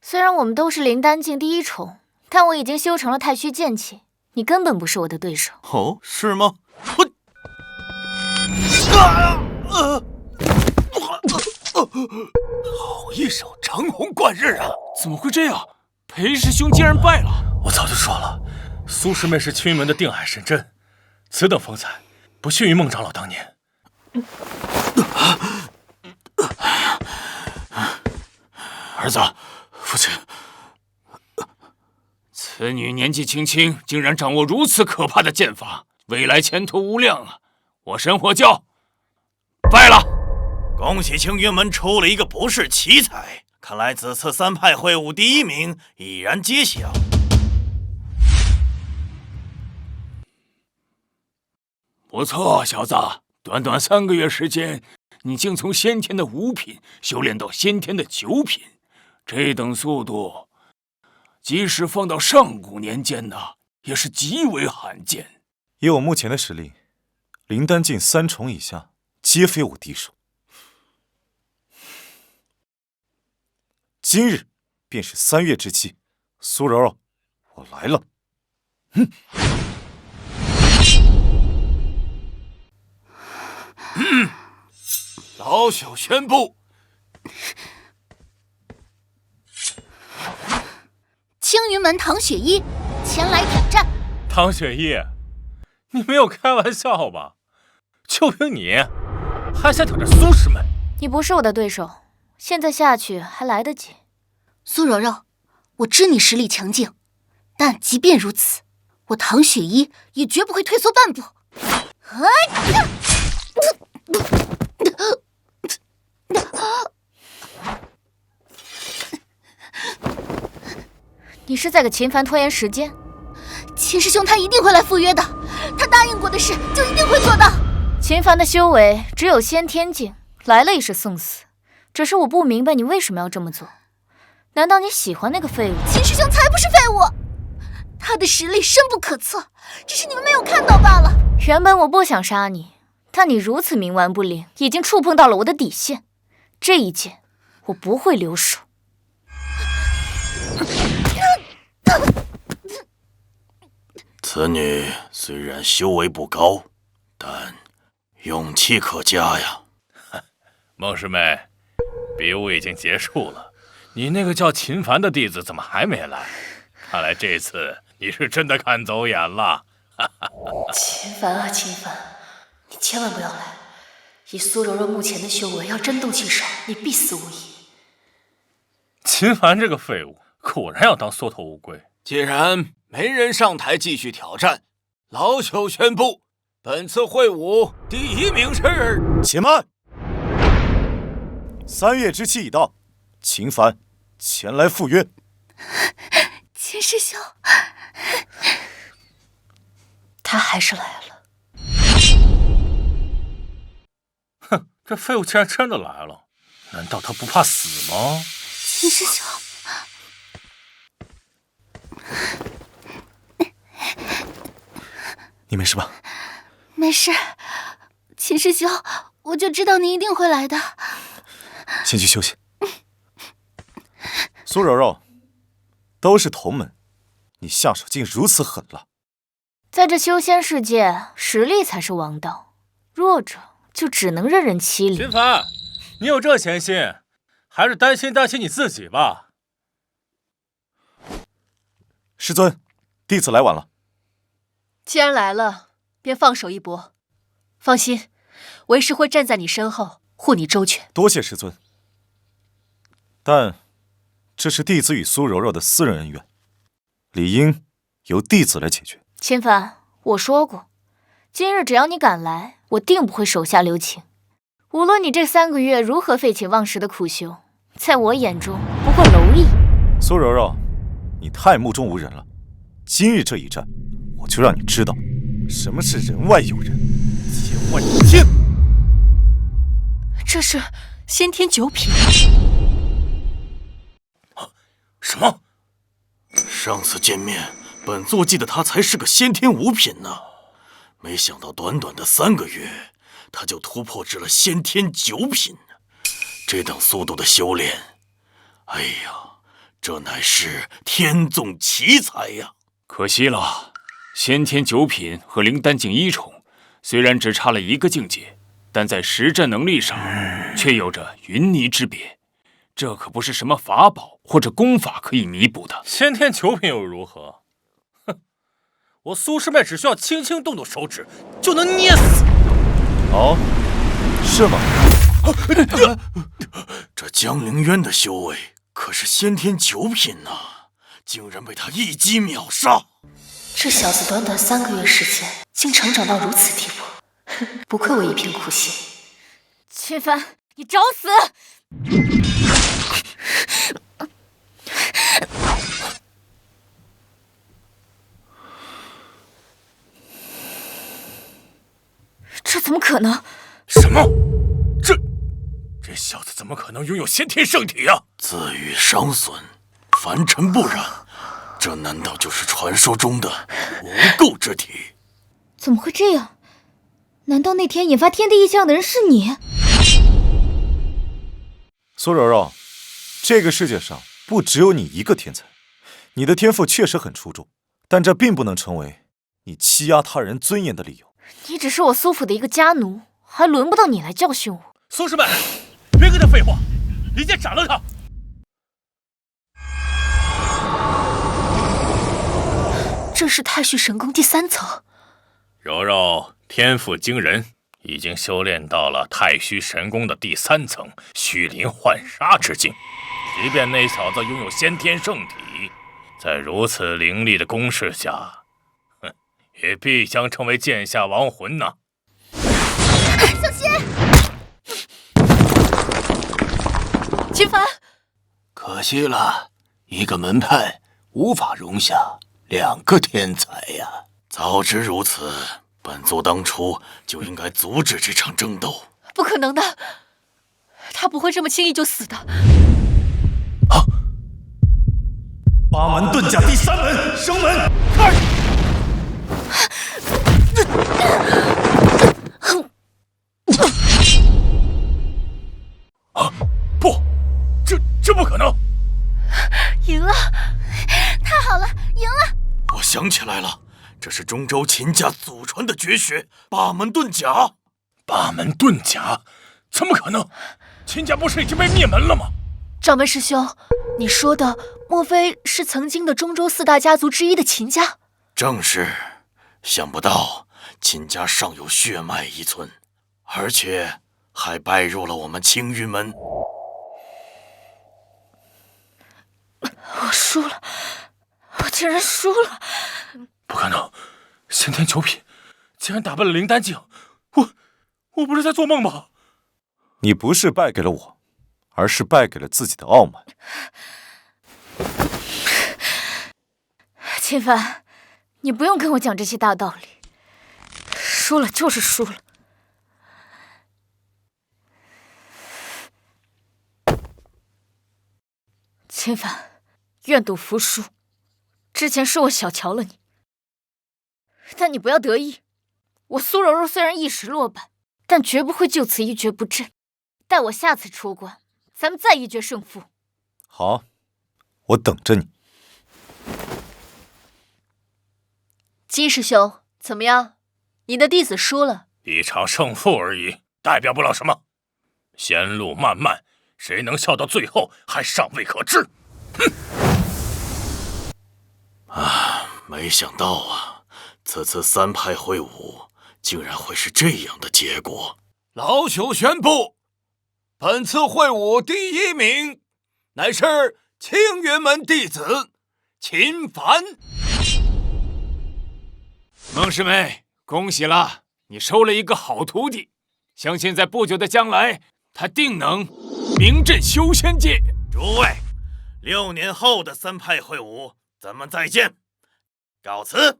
虽然我们都是灵丹境第1重，但我已经修成了太虚剑气，你根本不是我的对手。哦，是吗？好一手长虹贯日啊！怎么会这样？裴师兄竟然败了！我早就说了，苏师妹是青云门的定海神针，此等风采不逊于孟长老当年。儿子，父亲，此女年纪轻轻，竟然掌握如此可怕的剑法，未来前途无量啊！我神火教败了。恭喜青云门出了一个不世奇才，看来此次3派会武第1名已然揭晓。不错，小子，短短3个月时间，你竟从先天的5品修炼到先天的9品，这等速度，即使放到上古年间呢，也是极为罕见。以我目前的实力，灵丹境3重以下，皆非我敌手。今日便是3月之期，苏柔柔，我来了。老朽宣布，青云门唐雪一前来挑战。唐雪一，你没有开玩笑吧？就凭你，还想挑战苏师妹？你不是我的对手，现在下去还来得及。苏柔柔，我知你实力强劲，但即便如此，我唐雪一也绝不会退缩半步。你是在给秦凡拖延时间？秦师兄他一定会来赴约的，他答应过的事就一定会做到。秦凡的修为只有先天境，来了也是送死。只是我不明白你为什么要这么做？难道你喜欢那个废物？秦师兄才不是废物，他的实力深不可测，只是你们没有看到罢了。原本我不想杀你，但你如此冥顽不灵，已经触碰到了我的底线。这一剑，我不会留手。此女虽然修为不高，但勇气可嘉呀。孟师妹，比武已经结束了，你那个叫秦凡的弟子怎么还没来？看来这次你是真的看走眼了。秦凡啊，秦凡，你千万不要来！以苏柔柔目前的修为，要真动起手，你必死无疑。秦凡这个废物，果然要当缩头乌龟。既然没人上台继续挑战，老朽宣布，本次会武第1名是……且慢！3月之期已到，秦凡前来赴约。秦师兄，他还是来了。哼，这废物竟然真的来了，难道他不怕死吗？秦师兄，你没事吧？没事。秦师兄，我就知道你一定会来的。先去休息。苏柔柔，都是同门，你下手竟如此狠辣。在这修仙世界，实力才是王道，弱者就只能任人欺凌。秦凡，你有这闲心，还是担心你自己吧。师尊，弟子来晚了。既然来了，便放手一搏。放心，为师会站在你身后，护你周全。多谢师尊。但这是弟子与苏柔柔的私人恩怨，理应由弟子来解决。秦凡，我说过，今日只要你敢来，我定不会手下留情。无论你这3个月如何废寝忘食的苦修，在我眼中不过蝼蚁。苏柔柔，你太目中无人了。今日这一战，我就让你知道什么是人外有人，天外有天。这是先天9品。什么？上次见面，本座记得他才是个先天5品呢，没想到短短的3个月，他就突破至了先天9品。这等速度的修炼，哎呀，这乃是天纵奇才呀！可惜了，先天9品和灵丹境1重，虽然只差了1个境界，但在实战能力上却有着云泥之别。这可不是什么法宝或者功法可以弥补的。先天9品又如何？哼，我苏师妹只需要轻轻动动手指，就能捏死。哦，是吗？这江凌渊的修为可是先天九品呐，竟然被他一击秒杀。这小子短短3个月时间，竟成长到如此地步，不愧我一片苦心。秦帆，你找死！这怎么可能？什么？这小子怎么可能拥有先天圣体啊？自欲伤损，凡尘不染，这难道就是传说中的无垢之体？怎么会这样？难道那天引发天地异象的人是你？苏柔柔，这个世界上不只有你一个天才，你的天赋确实很出众，但这并不能成为你欺压他人尊严的理由。你只是我苏府的一个家奴，还轮不到你来教训我。苏师们，别跟他废话，一剑斩了他！这是太虚神功第3层。柔柔天赋惊人，已经修炼到了太虚神功的第3层虚灵幻杀之境。即便那小子拥有先天圣体，在如此凌厉的攻势下，也必将成为剑下亡魂呐！小心！秦帆，可惜了，一个门派无法容下2个天才呀！早知如此，本座当初就应该阻止这场争斗。不可能的，他不会这么轻易就死的。八门遁甲第3门，升门开！不，这不可能！赢了，太好了，赢了！我想起来了，这是中州秦家祖传的绝学——八门遁甲。八门遁甲？怎么可能？秦家不是已经被灭门了吗？掌门师兄，你说的莫非是曾经的中州4大家族之一的秦家？正是，想不到秦家尚有血脉遗存，而且还拜入了我们青云门。我输了，我竟然输了！不可能，先天9品竟然打败了灵丹境，我不是在做梦吧？你不是败给了我，而是败给了自己的傲慢。秦帆，你不用跟我讲这些大道理，输了就是输了。秦帆，愿赌服输。之前是我小瞧了你，但你不要得意。我苏柔柔虽然一时落败，但绝不会就此一蹶不振。待我下次出关，咱们再一决胜负。好，我等着你。金师兄，怎么样？你的弟子输了。一场胜负而已，代表不了什么。前路漫漫，谁能笑到最后还尚未可知。哼！没想到啊，此次3派会武竟然会是这样的结果。老朽宣布，本次会武第1名乃是青云门弟子秦帆。孟师妹，恭喜了，你收了一个好徒弟，相信在不久的将来，他定能名震修仙界。诸位，6年后的3派会武，咱们再见，告辞。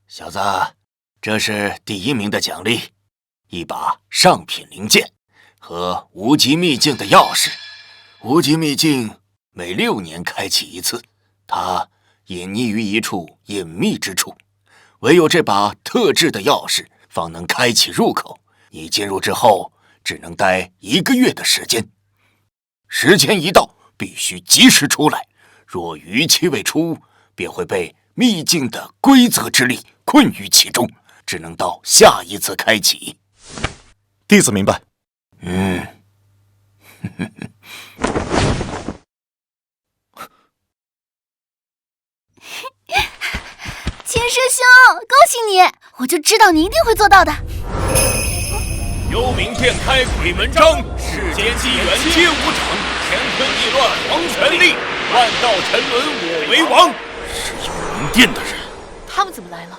小子，这是第1名的奖励，一把上品灵剑和无极秘境的钥匙。无极秘境每6年开启一次，它隐匿于一处隐秘之处，唯有这把特制的钥匙方能开启入口。你进入之后，只能待1个月的时间，时间一到，必须及时出来。若逾期未出，便会被秘境的规则之力困于其中，只能到下一次开启。弟子明白。师兄，恭喜你！我就知道你一定会做到的。幽冥殿开鬼门张，世间机缘皆无常，乾坤易乱黄泉力，万道沉沦我为王。是幽冥殿的人，他们怎么来了？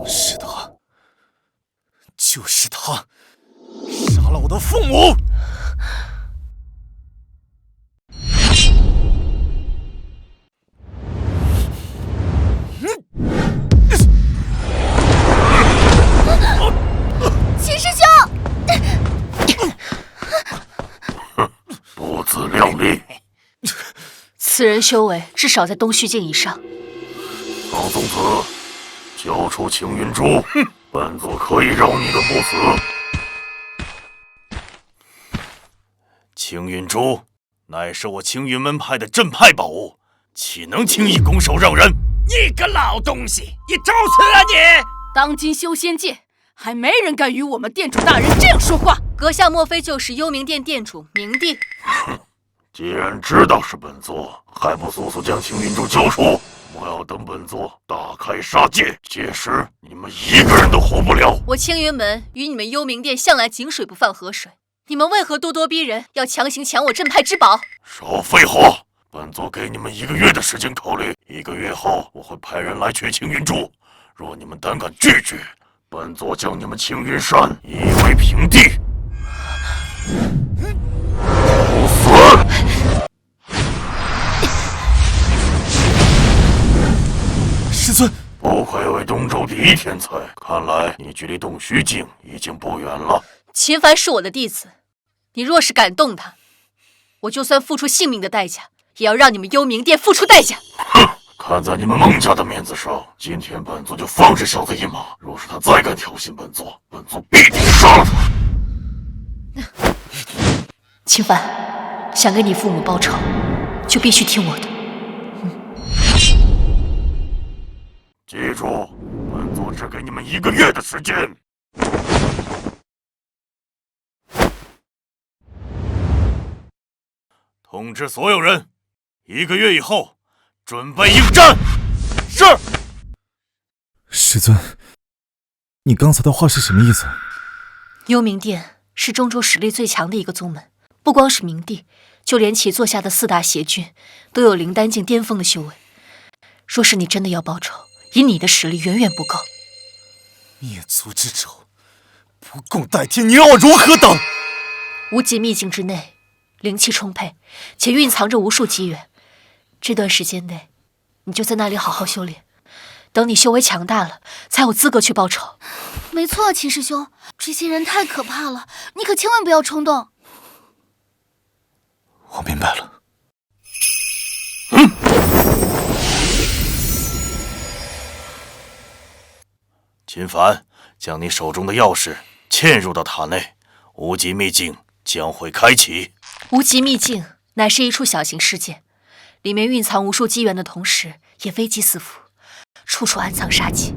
是他，就是他，杀了我的父母。秦师兄，不自量力！此人修为至少在东虚境以上。唐宗子，交出青云珠，本座可以饶你个不死。青云珠乃是我青云门派的镇派宝物，岂能轻易拱手让人？你个老东西，你找死啊你！当今修仙界，还没人敢与我们店主大人这样说话。阁下莫非就是幽冥殿店主明帝？既然知道是本座，还不速速将青云珠交出！我要等本座大开杀戒，届时你们一个人都活不了。我青云门与你们幽冥殿向来井水不犯河水，你们为何咄咄逼人，要强行抢我镇派之宝？少废话！本座给你们1个月的时间考虑，1个月后我会派人来取青云珠。若你们胆敢拒绝，本座将你们青云山夷为平地。找死！师尊，不愧为东周第一天才，看来你距离洞虚境已经不远了。秦凡是我的弟子，你若是敢动他，我就算付出性命的代价，也要让你们幽冥殿付出代价。哼！看在你们孟家的面子上，今天本座就放这小子一马。若是他再敢挑衅本座，本座必定杀了他。秦凡，想给你父母报仇，就必须听我的。记住，本座只给你们1个月的时间。通知所有人，1个月以后准备应战。是。师尊，你刚才的话是什么意思？幽冥殿是中州实力最强的一个宗门，不光是明帝，就连其座下的4大邪君都有灵丹境巅峰的修为。若是你真的要报仇，以你的实力远远不够。灭族之仇，不共戴天，你让我如何等？无极秘境之内，灵气充沛，且蕴藏着无数机缘。这段时间内，你就在那里好好修炼。等你修为强大了，才有资格去报仇。没错，秦师兄，这些人太可怕了，你可千万不要冲动。我明白了。秦凡，将你手中的钥匙嵌入到塔内，无极秘境将会开启。无极秘境乃是一处小型世界，里面蕴藏无数机缘的同时，也危机四伏，处处暗藏杀机，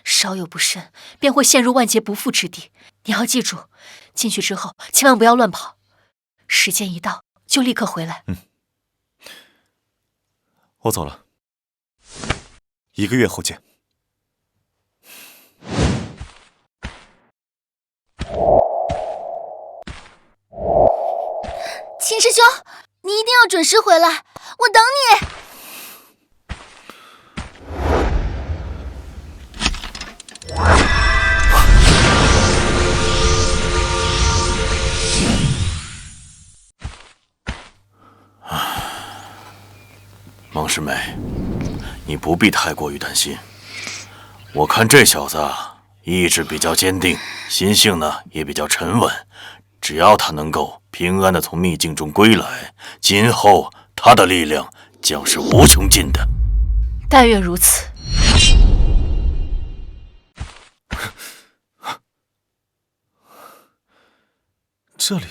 稍有不慎便会陷入万劫不复之地。你要记住，进去之后千万不要乱跑，时间一到就立刻回来。我走了，1个月后见。秦师兄，你一定要准时回来，我等你。孟师妹，你不必太过于担心。我看这小子意志比较坚定，心性呢也比较沉稳。只要他能够平安的从秘境中归来，今后他的力量将是无穷尽的。但愿如此。这里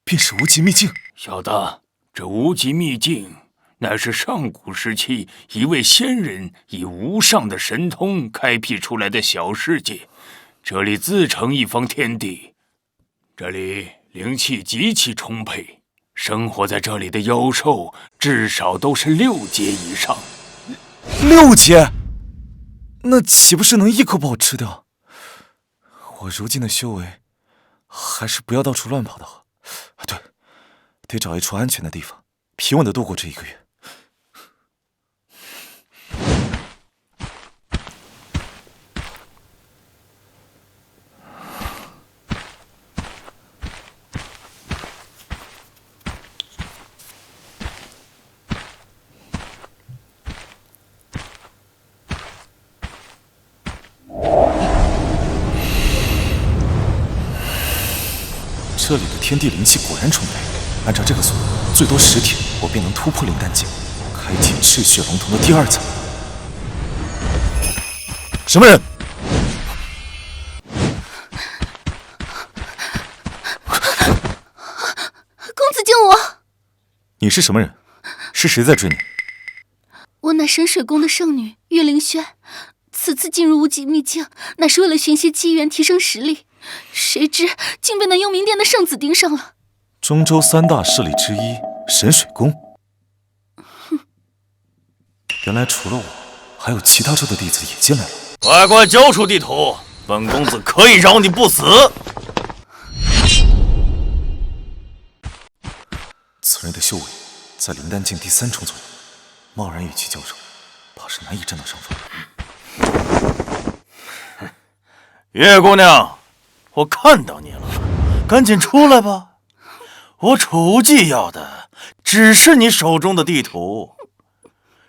便是无极秘境。小的，这无极秘境乃是上古时期一位仙人以无上的神通开辟出来的小世界，这里自成一方天地。这里灵气极其充沛，生活在这里的妖兽至少都是6阶以上。6阶？那岂不是能一口把我吃掉？我如今的修为，还是不要到处乱跑的好。对，得找一处安全的地方，平稳的度过这1个月。这里的天地灵气果然充沛，按照这个速度，最多10天，我便能突破灵丹境，开启赤血龙瞳的第2层。什么人？公子救我！你是什么人？是谁在追你？我乃神水宫的圣女岳灵轩，此次进入无极秘境，乃是为了寻些机缘提升实力。谁知竟被那幽冥殿的圣子盯上了。中州3大势力之一神水宫，原来除了我，还有其他州的弟子也进来了。乖乖交出地图，本公子可以饶你不死。此人的修为在灵丹境第3重左右，贸然与其交手，怕是难以占到上风。月姑娘，我看到你了，赶紧出来吧。我楚无忌要的只是你手中的地图，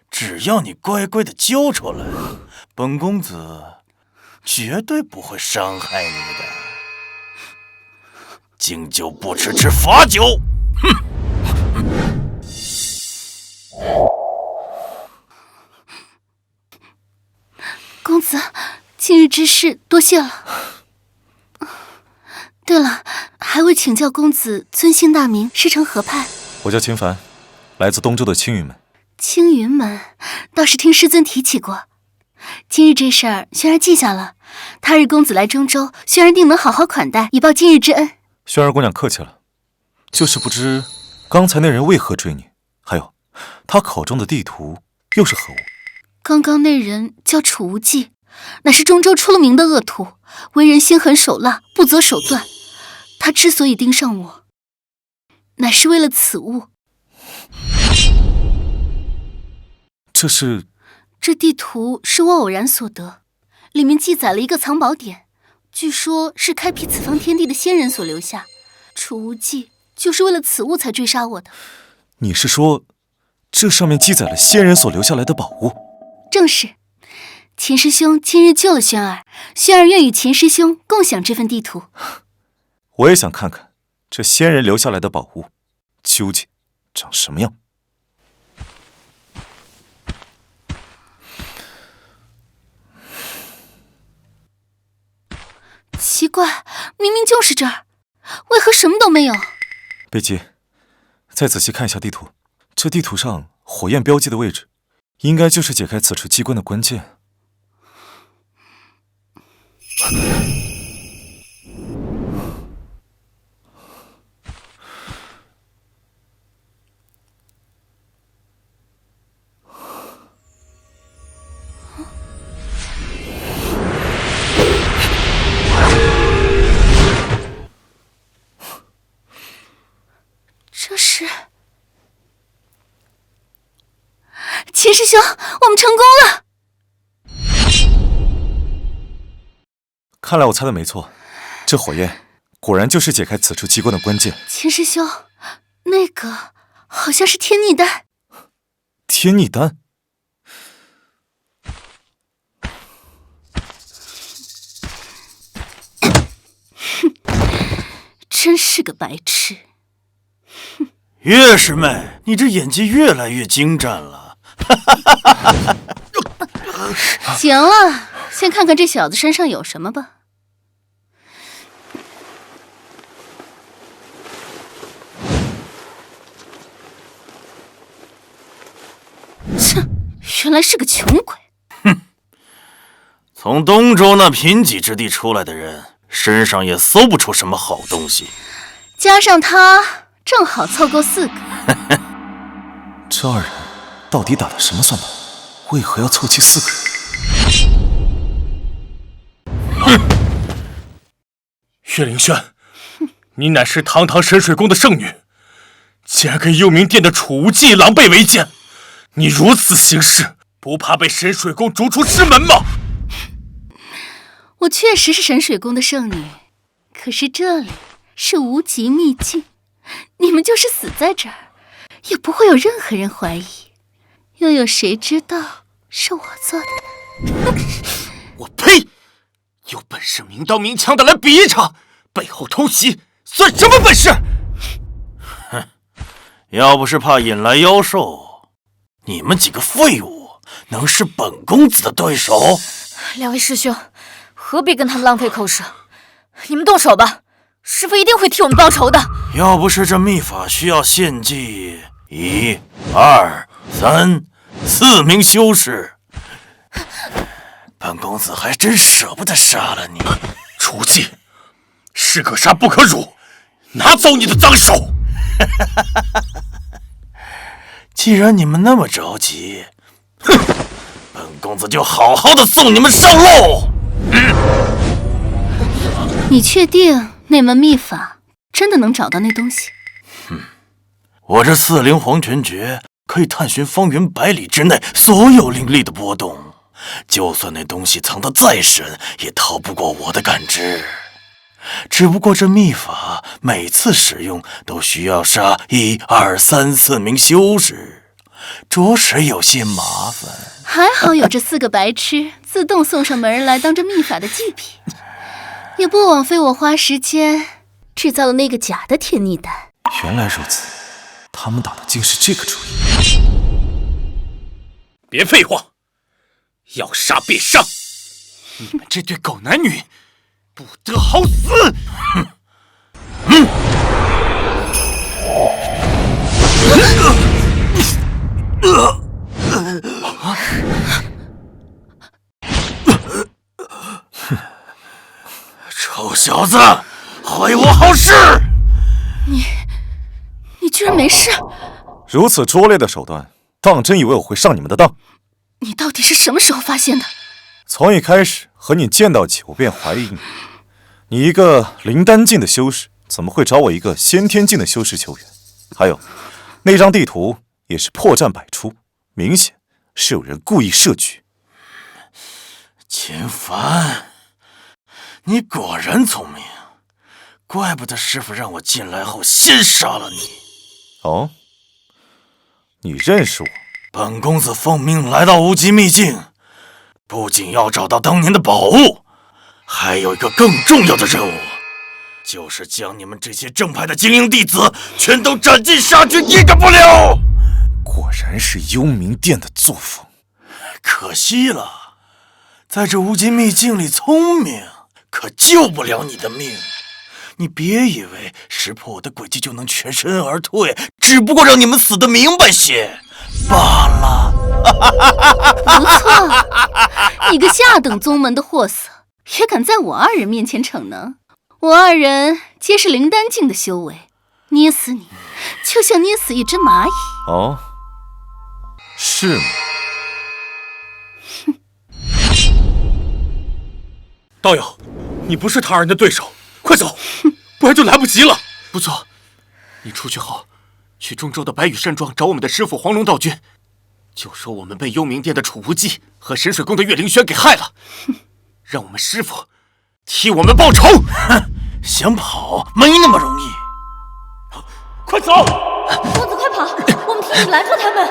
只要你乖乖的交出来，本公子绝对不会伤害你的。敬酒不吃吃罚酒，哼！公子，今日之事多谢了。对了，还未请教公子尊姓大名，师承何派？我叫秦凡，来自东周的青云门。青云门，倒是听师尊提起过。今日这事儿，轩儿记下了。他日公子来中州，轩儿定能好好款待，以报今日之恩。轩儿姑娘客气了，就是不知刚才那人为何追你，还有他口中的地图又是何物？刚刚那人叫楚无忌，乃是中州出了名的恶徒，为人心狠手辣，不择手段。他之所以盯上我，乃是为了此物。这地图是我偶然所得，里面记载了一个藏宝点，据说是开辟此方天地的仙人所留下。楚无忌就是为了此物才追杀我的。你是说，这上面记载了仙人所留下来的宝物？正是。秦师兄今日救了轩儿，轩儿愿与秦师兄共享这份地图。我也想看看这仙人留下来的宝物究竟长什么样。奇怪，明明就是这儿，为何什么都没有？别急，再仔细看一下地图。这地图上火焰标记的位置，应该就是解开此处机关的关键。这是秦师兄，我们成功了！看来我猜的没错，这火焰果然就是解开此处机关的关键。秦师兄，那个好像是天逆丹。天逆丹？真是个白痴。岳师妹，你这演技越来越精湛了。行了，先看看这小子身上有什么吧。原来是个穷鬼。从东周那贫瘠之地出来的人，身上也搜不出什么好东西。加上他，正好凑够4个。这二人到底打的什么算盘？为何要凑齐4个人？岳灵轩，你乃是堂堂神水宫的圣女，竟然跟幽冥殿的储无忌狼狈为奸！你如此行事，不怕被神水宫逐出师门吗？我确实是神水宫的圣女，可是这里是无极秘境，你们就是死在这儿，也不会有任何人怀疑。又有谁知道是我做的呢？我呸！有本事明刀明枪的来比一场，背后偷袭算什么本事？哼，要不是怕引来妖兽，你们几个废物能是本公子的对手？两位师兄，何必跟他们浪费口舌？你们动手吧，师父一定会替我们报仇的。要不是这秘法需要献祭1、2、3、4名修士，本公子还真舍不得杀了你。楚忌，士可杀不可辱，拿走你的脏手！既然你们那么着急，哼，本公子就好好的送你们上路。你确定那门秘法真的能找到那东西？我这4灵黄泉诀可以探寻方圆100里之内所有灵力的波动，就算那东西藏得再深，也逃不过我的感知。只不过这秘法每次使用都需要杀1、2、3、4名修士，着实有些麻烦。还好有这4个白痴自动送上门来当这秘法的祭品，也不枉费我花时间制造了那个假的天逆丹。原来如此，他们打的竟是这个主意。别废话，要杀便杀！你们这对狗男女，不得好死！臭小子，坏我好事！你居然没事？如此拙劣的手段，当真以为我会上你们的当？你到底是什么时候发现的？从一开始和你见到起，我便怀疑你。你一个灵丹境的修士，怎么会找我一个先天境的修士求援？还有，那张地图也是破绽百出，明显是有人故意设局。秦凡，你果然聪明，怪不得师父让我进来后先杀了你。哦，你认识我？本公子奉命来到无极秘境，不仅要找到当年的宝物，还有一个更重要的任务，就是将你们这些正派的精英弟子全都斩尽杀绝，一个不留。果然是幽冥殿的作风。可惜了，在这无极秘境里，聪明可救不了你的命。你别以为识破我的诡计就能全身而退，只不过让你们死得明白些罢了。不错，你个下等宗门的货色，也敢在我二人面前逞能？我二人皆是灵丹境的修为，捏死你，就像捏死一只蚂蚁。哦，是吗？道友，你不是他二人的对手，快走，不然就来不及了。不错，你出去后，去中州的白羽山庄找我们的师父黄龙道君，就说我们被幽冥殿的楚无忌和神水宫的岳灵轩给害了，让我们师父替我们报仇。想跑没那么容易，快走！公子快跑，我们替你拦住他们。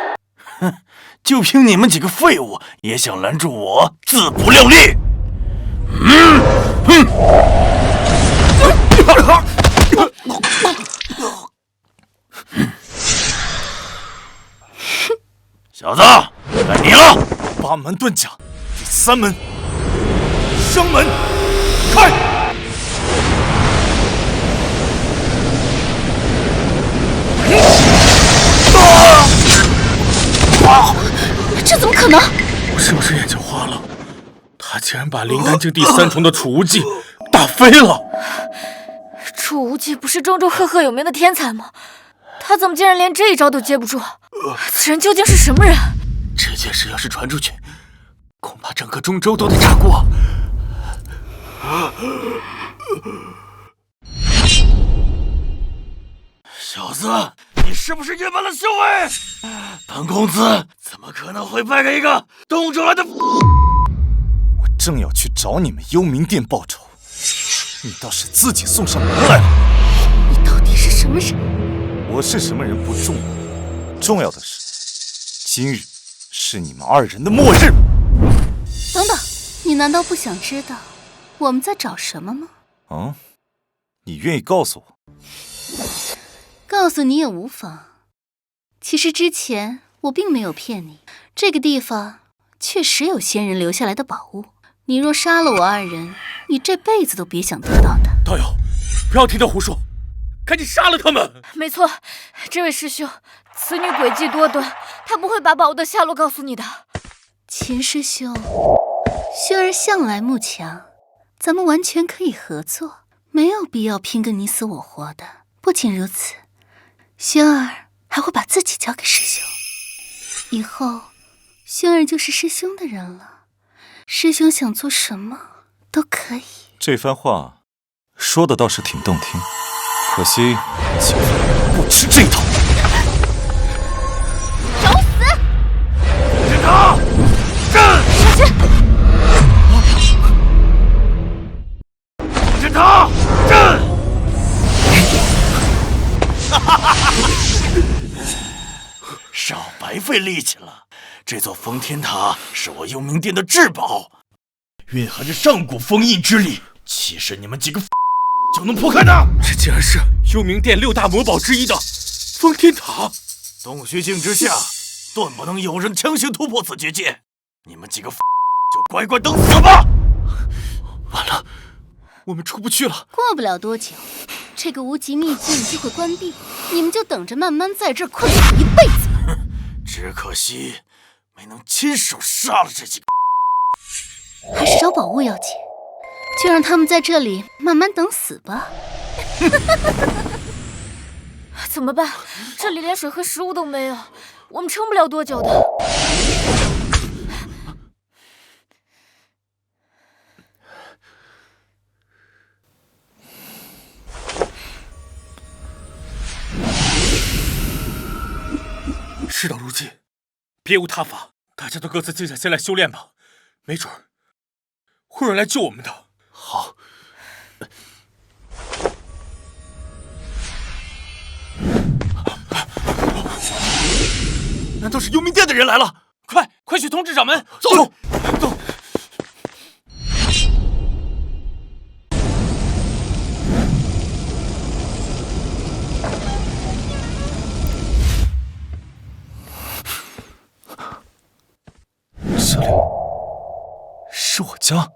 就凭你们几个废物也想拦住我，自不量力！小子，该你了。八门遁甲第3门，生门开！这怎么可可能？我是不是眼睛花了？他竟然把灵丹境第3重的储物技打飞了！储物技不是中州赫赫有名的天才吗？他怎么竟然连这一招都接不住？此人究竟是什么人？这件事要是传出去，恐怕整个中州都得炸锅。小子，你是不是野蛮了修为？本公子怎么可能会败给一个东州来的？我正要去找你们幽冥殿报仇，你倒是自己送上门来了。你到底是什么人？我是什么人不重要，重要的是，今日是你们2人的末日。等等，你难道不想知道我们在找什么吗？啊，你愿意告诉我？告诉你也无妨。其实之前我并没有骗你，这个地方确实有仙人留下来的宝物。你若杀了我2人，你这辈子都别想得到的。道友，不要听他胡说，赶紧杀了他们！没错，这位师兄，此女诡计多端，她不会把宝物的下落告诉你的。秦师兄，薰儿向来慕强，咱们完全可以合作，没有必要拼个你死我活的。不仅如此，薰儿还会把自己交给师兄，以后薰儿就是师兄的人了。师兄想做什么都可以。这番话说的倒是挺动听，可惜秦风不吃这一套。找死！阵他！阵！小心！阵他！阵！少白费力气了。这座封天塔是我幽冥殿的至宝，蕴含着上古封印之力，岂是你们几个就能破开的？这竟然是幽冥殿6大魔宝之一的封天塔！洞虚境之下，断不能有人强行突破此结界。你们几个就乖乖等死吧！完了，我们出不去了。过不了多久，这个无极秘境就会关闭，你们就等着慢慢在这儿困苦一辈子吧。只可惜没能亲手杀了这几个。还是找宝物要紧，就让他们在这里慢慢等死吧。怎么办？这里连水和食物都没有，我们撑不了多久的。事到如今，别无他法，大家都各自静下心来修炼吧，没准儿会有人来救我们的。好。难道是幽冥殿的人来了？快去通知掌门！走！这里是我家。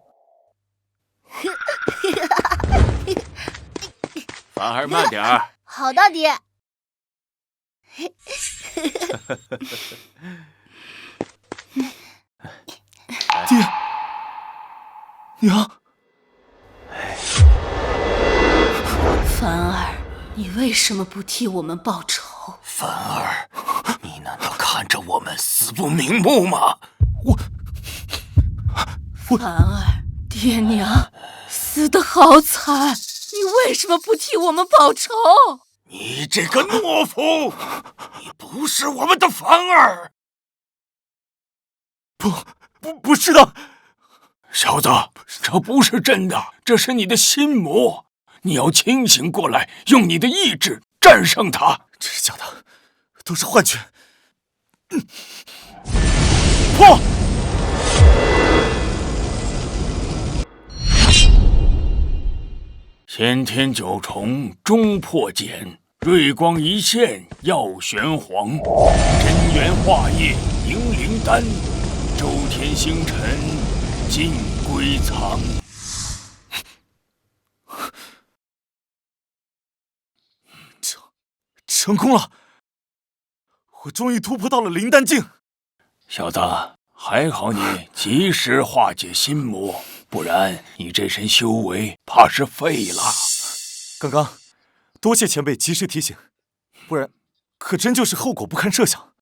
凡儿慢点儿。好，大爹。爹，娘，凡儿，你为什么不替我们报仇？凡儿，你难道看着我们死不瞑目吗？凡儿，爹娘死得好惨，你为什么不替我们报仇？你这个懦夫！你不是我们的凡儿！不是的，小子，这不是真的，这是你的心魔。你要清醒过来，用你的意志战胜他。这是假的，都是幻觉。破！先天九重终破茧，瑞光一现耀玄黄，真元化液凝灵丹，周天星辰尽归藏。成功了！我终于突破到了灵丹境。小子，还好你及时化解心魔，不然你这身修为怕是废了。刚刚多谢前辈及时提醒，不然可真就是后果不堪设想。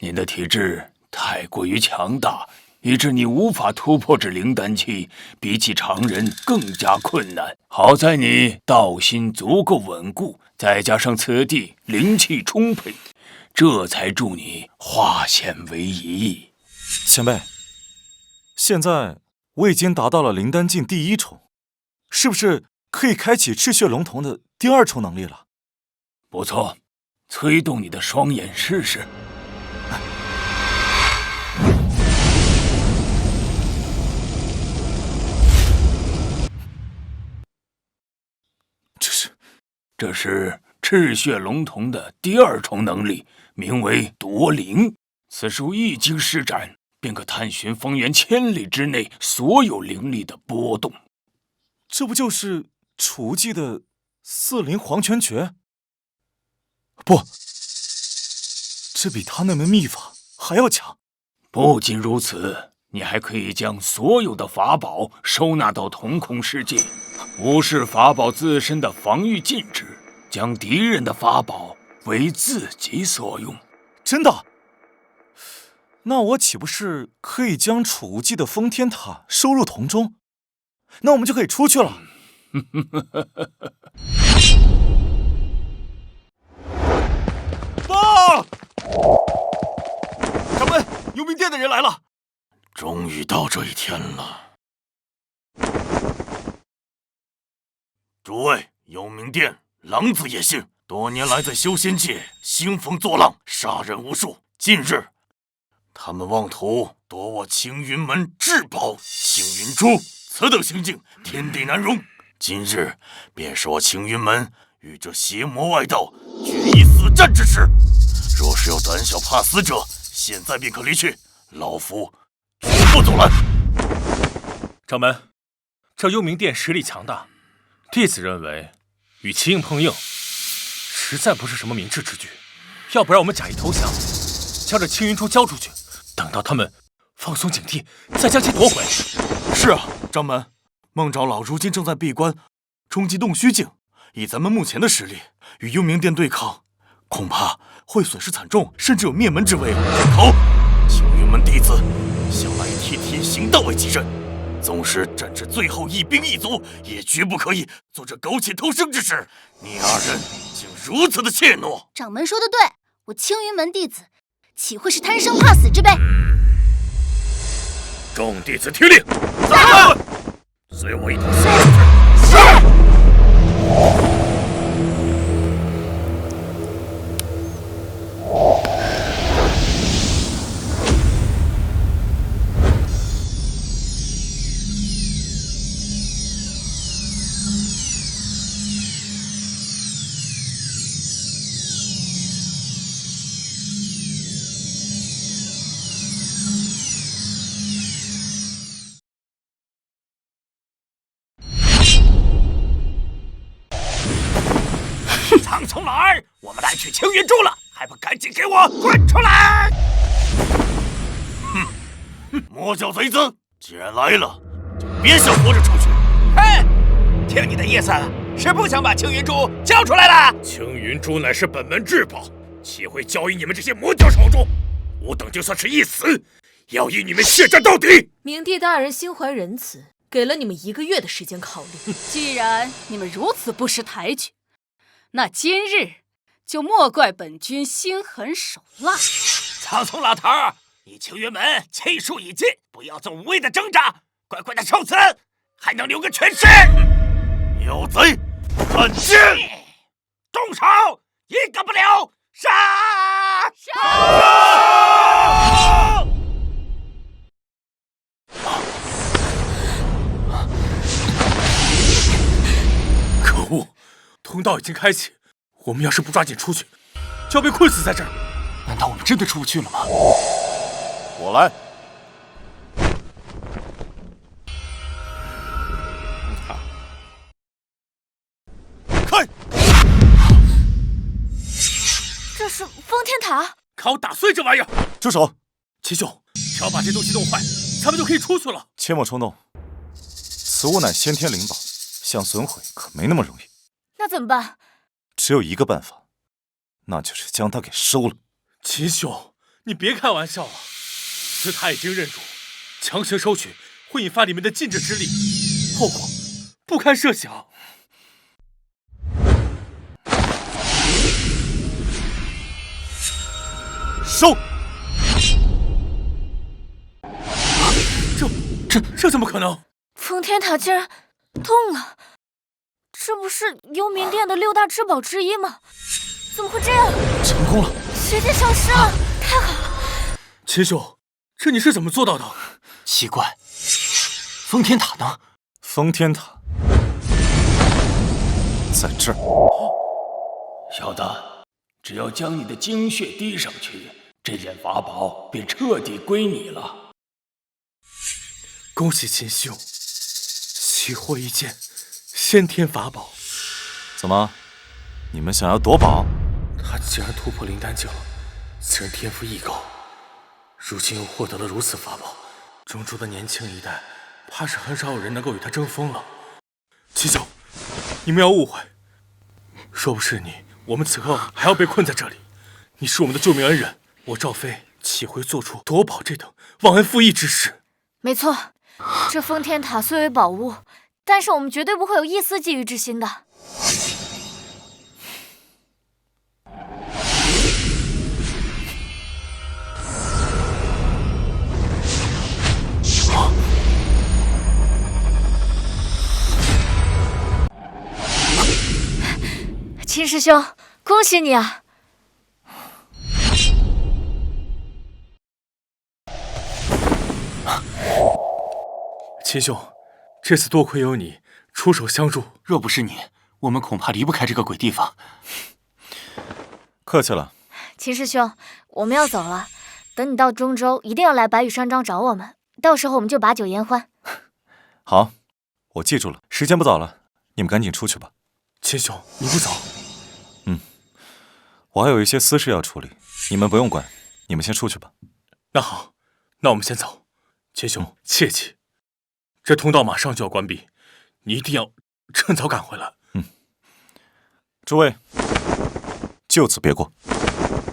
您的体质太过于强大，以致你无法突破至灵丹期，比起常人更加困难。好在你道心足够稳固，再加上此地灵气充沛，这才助你化险为夷。前辈，现在我已经达到了灵丹境第1重，是不是可以开启赤血龙瞳的第2重能力了？不错，催动你的双眼试试。这是赤血龙瞳的第2重能力，名为夺灵。此术一经施展，便可探寻方圆1000里之内所有灵力的波动。这不就是储物记的4灵黄泉诀？不，这比他那门秘法还要强。不仅如此，你还可以将所有的法宝收纳到瞳孔世界，无视法宝自身的防御禁制，将敌人的法宝为自己所用。真的？那我岂不是可以将储物记的封天塔收入瞳中？那我们就可以出去了。爸！掌门，幽冥殿的人来了。终于到这一天了。诸位，幽冥殿狼子野性，多年来在修仙界兴风作浪，杀人无数。近日，他们妄图夺我青云门至宝青云珠，此等行径，天地难容。今日便是我青云门与这邪魔外道决一死战之时。若是有胆小怕死者，现在便可离去，老夫绝不阻拦。掌门，这幽冥殿实力强大，弟子认为与其硬碰硬，实在不是什么明智之举。要不然我们假意投降，将这青云珠交出去，等到他们放松警惕，再将其夺回。是啊，掌门，孟长老如今正在闭关冲击洞虚境，以咱们目前的实力与幽冥殿对抗，恐怕会损失惨重，甚至有灭门之危。好，青云门弟子向来以贴天行道为己任，纵使战至最后一兵一卒，也绝不可以做这苟且偷生之事。你二人竟如此的怯懦！掌门说的对，我青云门弟子岂会是贪生怕死之辈？众弟子听令，随我一同杀出去！是。苍从哪儿？我们来取青云珠了，还不赶紧给我滚出来！魔教贼子，既然来了，就别想活着出去。哼，听你的意思是不想把青云珠交出来了？青云珠乃是本门至宝，岂会交于你们这些魔教手中？吾等就算是一死，也要与你们血战到底！冥帝大人心怀仁慈，给了你们1个月的时间考虑。既然你们如此不识抬举，那今日就莫怪本君心狠手辣。苍松老头，你青云门气数已尽，不要做无谓的挣扎，乖乖的受死，还能留个全尸。有贼，看剑！动手，一个不留！杀！可恶，通道已经开启，我们要是不抓紧出去，就要被困死在这儿。难道我们真的出不去了吗？我来。开！这是封天塔，看我打碎这玩意儿！住手！齐兄，只要把这东西弄坏，咱们就可以出去了。切莫冲动，此物乃先天灵宝，想损毁可没那么容易。那怎么办？只有一个办法，那就是将它给收了。秦兄，你别开玩笑了，此塔已经认主，强行收取会引发里面的禁制之力，后果不堪设想。收！这怎么可能？封天塔竟然动了，这不是幽冥殿的6大至宝之一吗？怎么会这样？成功了！结界消失了，太好了！秦兄，这你是怎么做到的？奇怪，封天塔呢？封天塔在这儿。小的，只要将你的精血滴上去，这件法宝便彻底归你了。恭喜秦兄，喜获一件先天法宝。怎么，你们想要夺宝？他既然突破灵丹境了，此人天赋异高，如今又获得了如此法宝，中州的年轻一代怕是很少有人能够与他争锋了。秦兄，你们要误会，若不是你，我们此刻还要被困在这里。你是我们的救命恩人，我赵飞岂会做出夺宝这等忘恩负义之事？没错，这封天塔虽为宝物，但是我们绝对不会有一丝觊觎之心的。秦师兄，恭喜你啊！秦兄，这次多亏有你出手相助，若不是你，我们恐怕离不开这个鬼地方。客气了。秦师兄，我们要走了，等你到中州，一定要来白羽山庄找我们，到时候我们就把酒言欢。好，我记住了。时间不早了，你们赶紧出去吧。秦兄，你不走？我还有一些私事要处理，你们不用管，你们先出去吧。那好，那我们先走。秦兄，切记，这通道马上就要关闭，你一定要趁早赶回来。诸位，就此别过。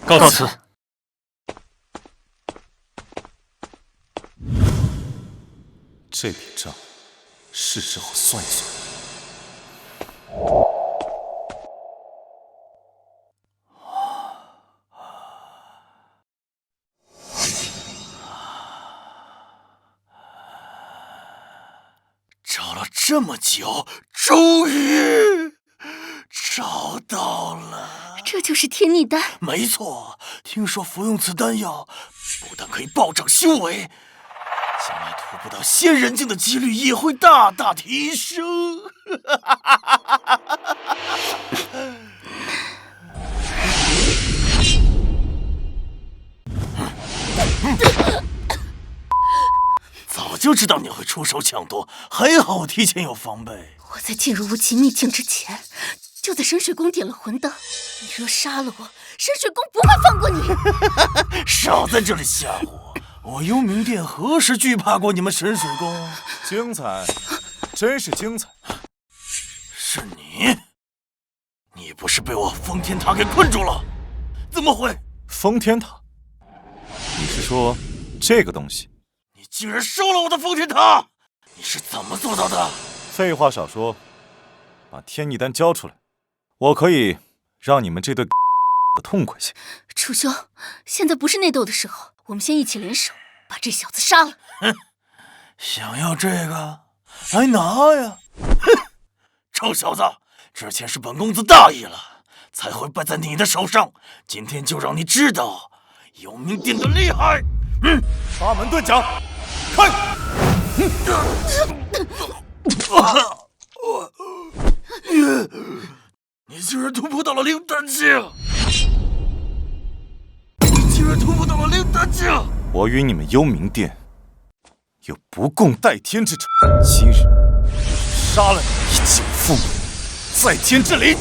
告辞。这笔账是时候算一算。找了这么久，终于找到了。这就是天逆丹。没错，听说服用此丹药，不但可以暴涨修为，将来突破到仙人境的几率也会大大提升。早就知道你会出手抢夺，还好我提前有防备。我在进入无极秘境之前，就在深水宫点了魂灯。你若杀了我，深水宫不会放过你。少在这里吓唬我！我幽冥殿何时惧怕过你们深水宫？精彩，真是精彩！是你？你不是被我封天塔给困住了？怎么会？封天塔？你是说这个东西？你居然收了我的封天塔！你是怎么做到的？废话少说，把天逆丹交出来，我可以让你们这对痛快些。楚兄，现在不是内斗的时候，我们先一起联手把这小子杀了。哼，想要这个，来拿呀！哼，臭小子，之前是本公子大意了，才会败在你的手上。今天就让你知道幽冥殿的厉害！八门遁甲，开！你居然突破到了灵丹境！你居然突破到了灵丹境！我与你们幽冥殿有不共戴天之仇，今日杀了你，以救父母，在天之灵。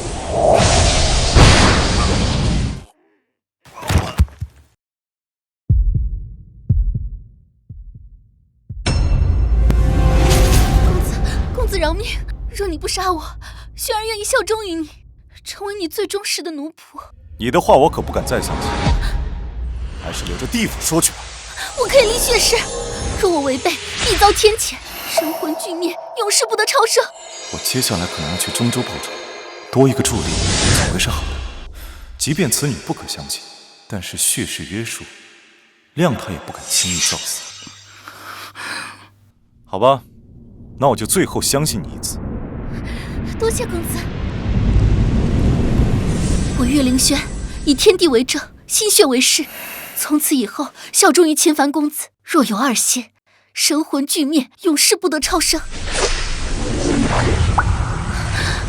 饶命！若你不杀我，轩儿愿意效忠于你，成为你最忠实的奴仆。你的话我可不敢再相信，还是留着地府说去吧。我可以立血誓，若我违背，必遭天谴，神魂俱灭，永世不得超生。我接下来可能要去中州报仇，多一个助力总归是好的。即便此女不可相信，但是血誓约束，谅她也不敢轻易造死。好吧，那我就最后相信你一次。多谢公子。我岳灵轩以天地为证，心血为誓，从此以后效忠于秦凡公子。若有二心，神魂俱灭，永世不得超生。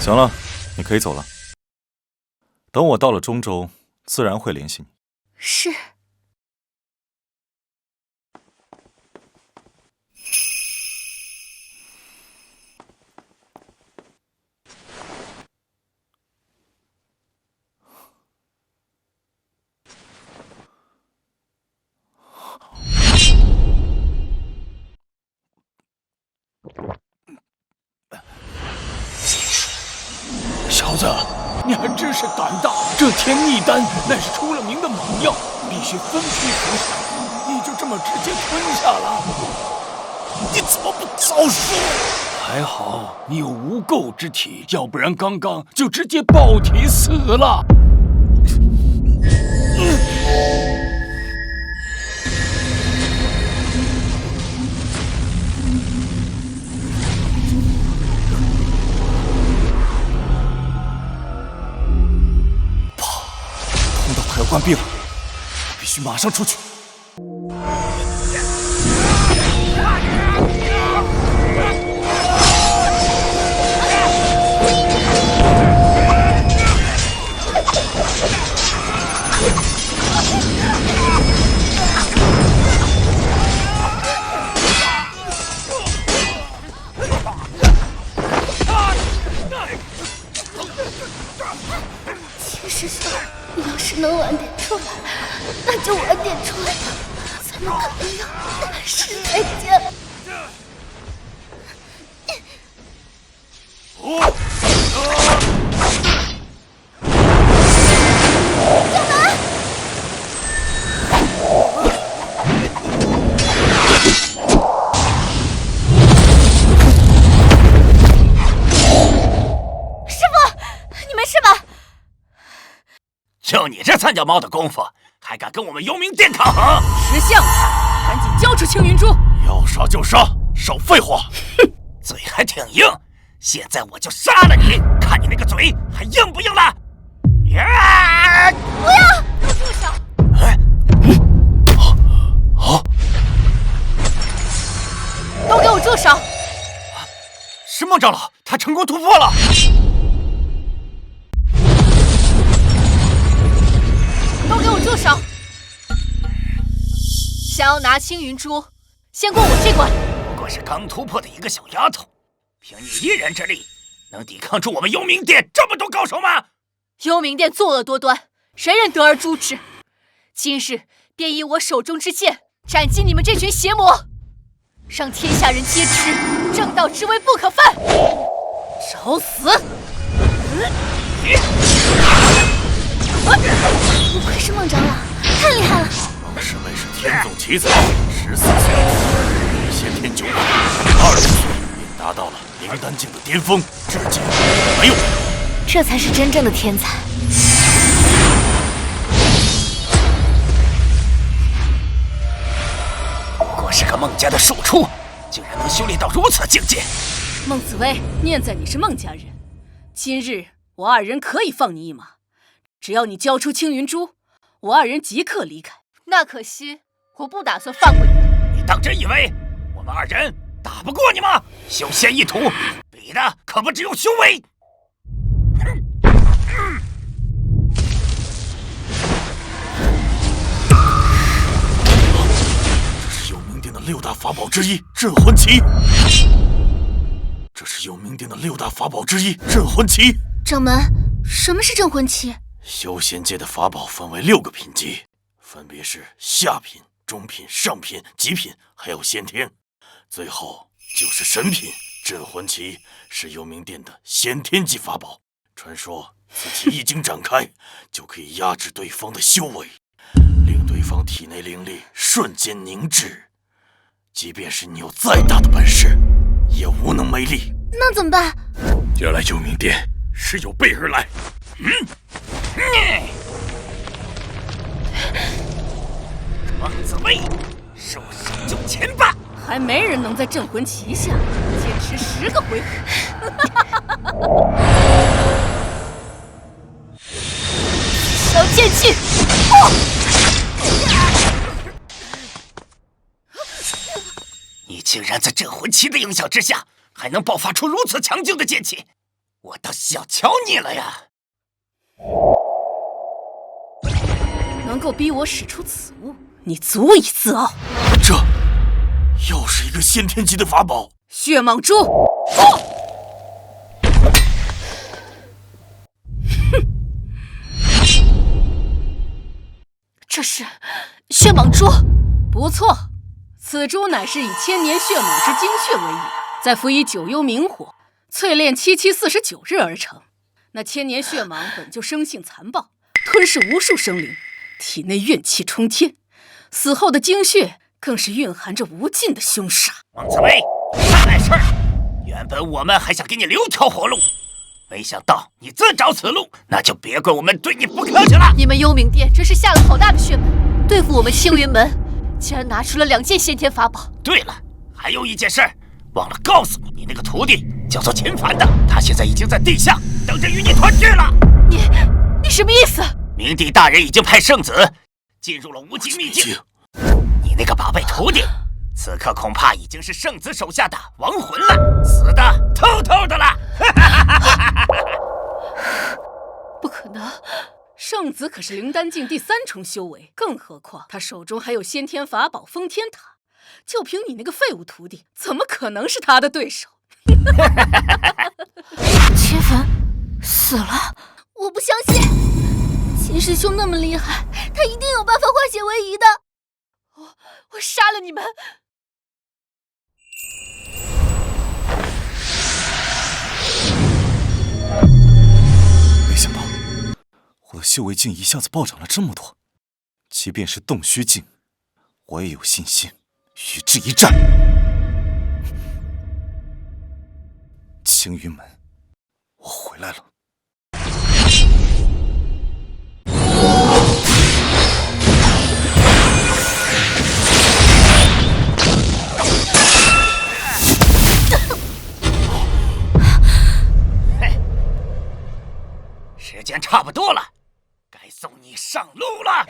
行了，你可以走了。等我到了中州，自然会联系你。是。小子，你还真是胆大！这天逆丹乃是出了名的猛药，必须分批服下，你就这么直接吞下了？你怎么不早说？还好你有无垢之体，要不然刚刚就直接爆体死了。要关闭了，我必须马上出去。秦师兄，你要是能晚点出来，那就晚点出来吧，才能跟你要是再见。就你这三脚猫的功夫，还敢跟我们幽冥殿抗衡？识相派，赶紧交出青云珠！要杀就杀，少废话！哼，嘴还挺硬，现在我就杀了你，看你那个嘴还硬不硬了！呀！不要，给我住手！哎，都给我住手！是孟长老，他成功突破了。都给我住手！想要拿青云珠，先过我这关。不过是刚突破的一个小丫头，凭你一人之力，能抵抗住我们幽冥殿这么多高手吗？幽冥殿作恶多端，谁人得而诛之？今日便以我手中之剑斩击你们这群邪魔，让天下人皆知正道之威不可犯！找死！不愧是孟长老，太厉害了！孟师妹是天纵奇才，14岁与先天9品，20岁便达到了灵丹境的巅峰，至今没有。这才是真正的天才。不过是个孟家的庶出，竟然能修炼到如此境界。孟紫薇，念在你是孟家人，今日我二人可以放你一马。只要你交出青云珠，我二人即刻离开。那可惜，我不打算放过你们。你当真以为我们二人打不过你吗？修仙一途，比的可不只有修为。这是幽冥殿的6大法宝之一镇魂旗。这是幽冥殿的6大法宝之一镇魂旗。掌门，什么是镇魂旗？修仙界的法宝分为6个品级，分别是下品、中品、上品、极品，还有先天，最后就是神品。镇魂旗是幽冥殿的先天级法宝，传说此旗一经展开，就可以压制对方的修为，令对方体内灵力瞬间凝滞。即便是你有再大的本事，也无能为力。那怎么办？原来幽冥殿是有备而来。王子威，受伤就前吧！还没人能在镇魂旗下坚持10个回合。小剑气！你竟然在镇魂旗的影响之下，还能爆发出如此强劲的剑气，我倒小瞧你了呀！能够逼我使出此物，你足以自傲。这又是一个先天级的法宝——血蟒珠！这是血蟒珠，不错，此珠乃是以千年血蟒之精血为引，再辅以9幽冥火，淬炼7749日而成。那千年血蟒本就生性残暴，吞噬无数生灵，体内怨气冲天，死后的精血更是蕴含着无尽的凶杀。王紫薇，大碍事儿！原本我们还想给你留条活路，没想到你自找此路，那就别怪我们对你不客气了。你们幽冥殿真是下了好大的血本，对付我们青云门，竟然拿出了2件先天法宝。对了，还有一件事，忘了告诉你，你那个徒弟叫做秦凡的，他现在已经在地下等着与你团聚了。你什么意思？冥帝大人已经派圣子进入了无极秘境，你那个宝贝徒弟，此刻恐怕已经是圣子手下的亡魂了，死的透透的了。不可能，圣子可是灵丹境第3重修为，更何况他手中还有先天法宝封天塔，就凭你那个废物徒弟，怎么可能是他的对手？秦凡死了，我不相信，秦师兄那么厉害，他一定有办法化险为夷的。我杀了你们！没想到我的修为境一下子暴涨了这么多，即便是洞虚境，我也有信心与之一战。青云门，我回来了。时间差不多了，该送你上路了。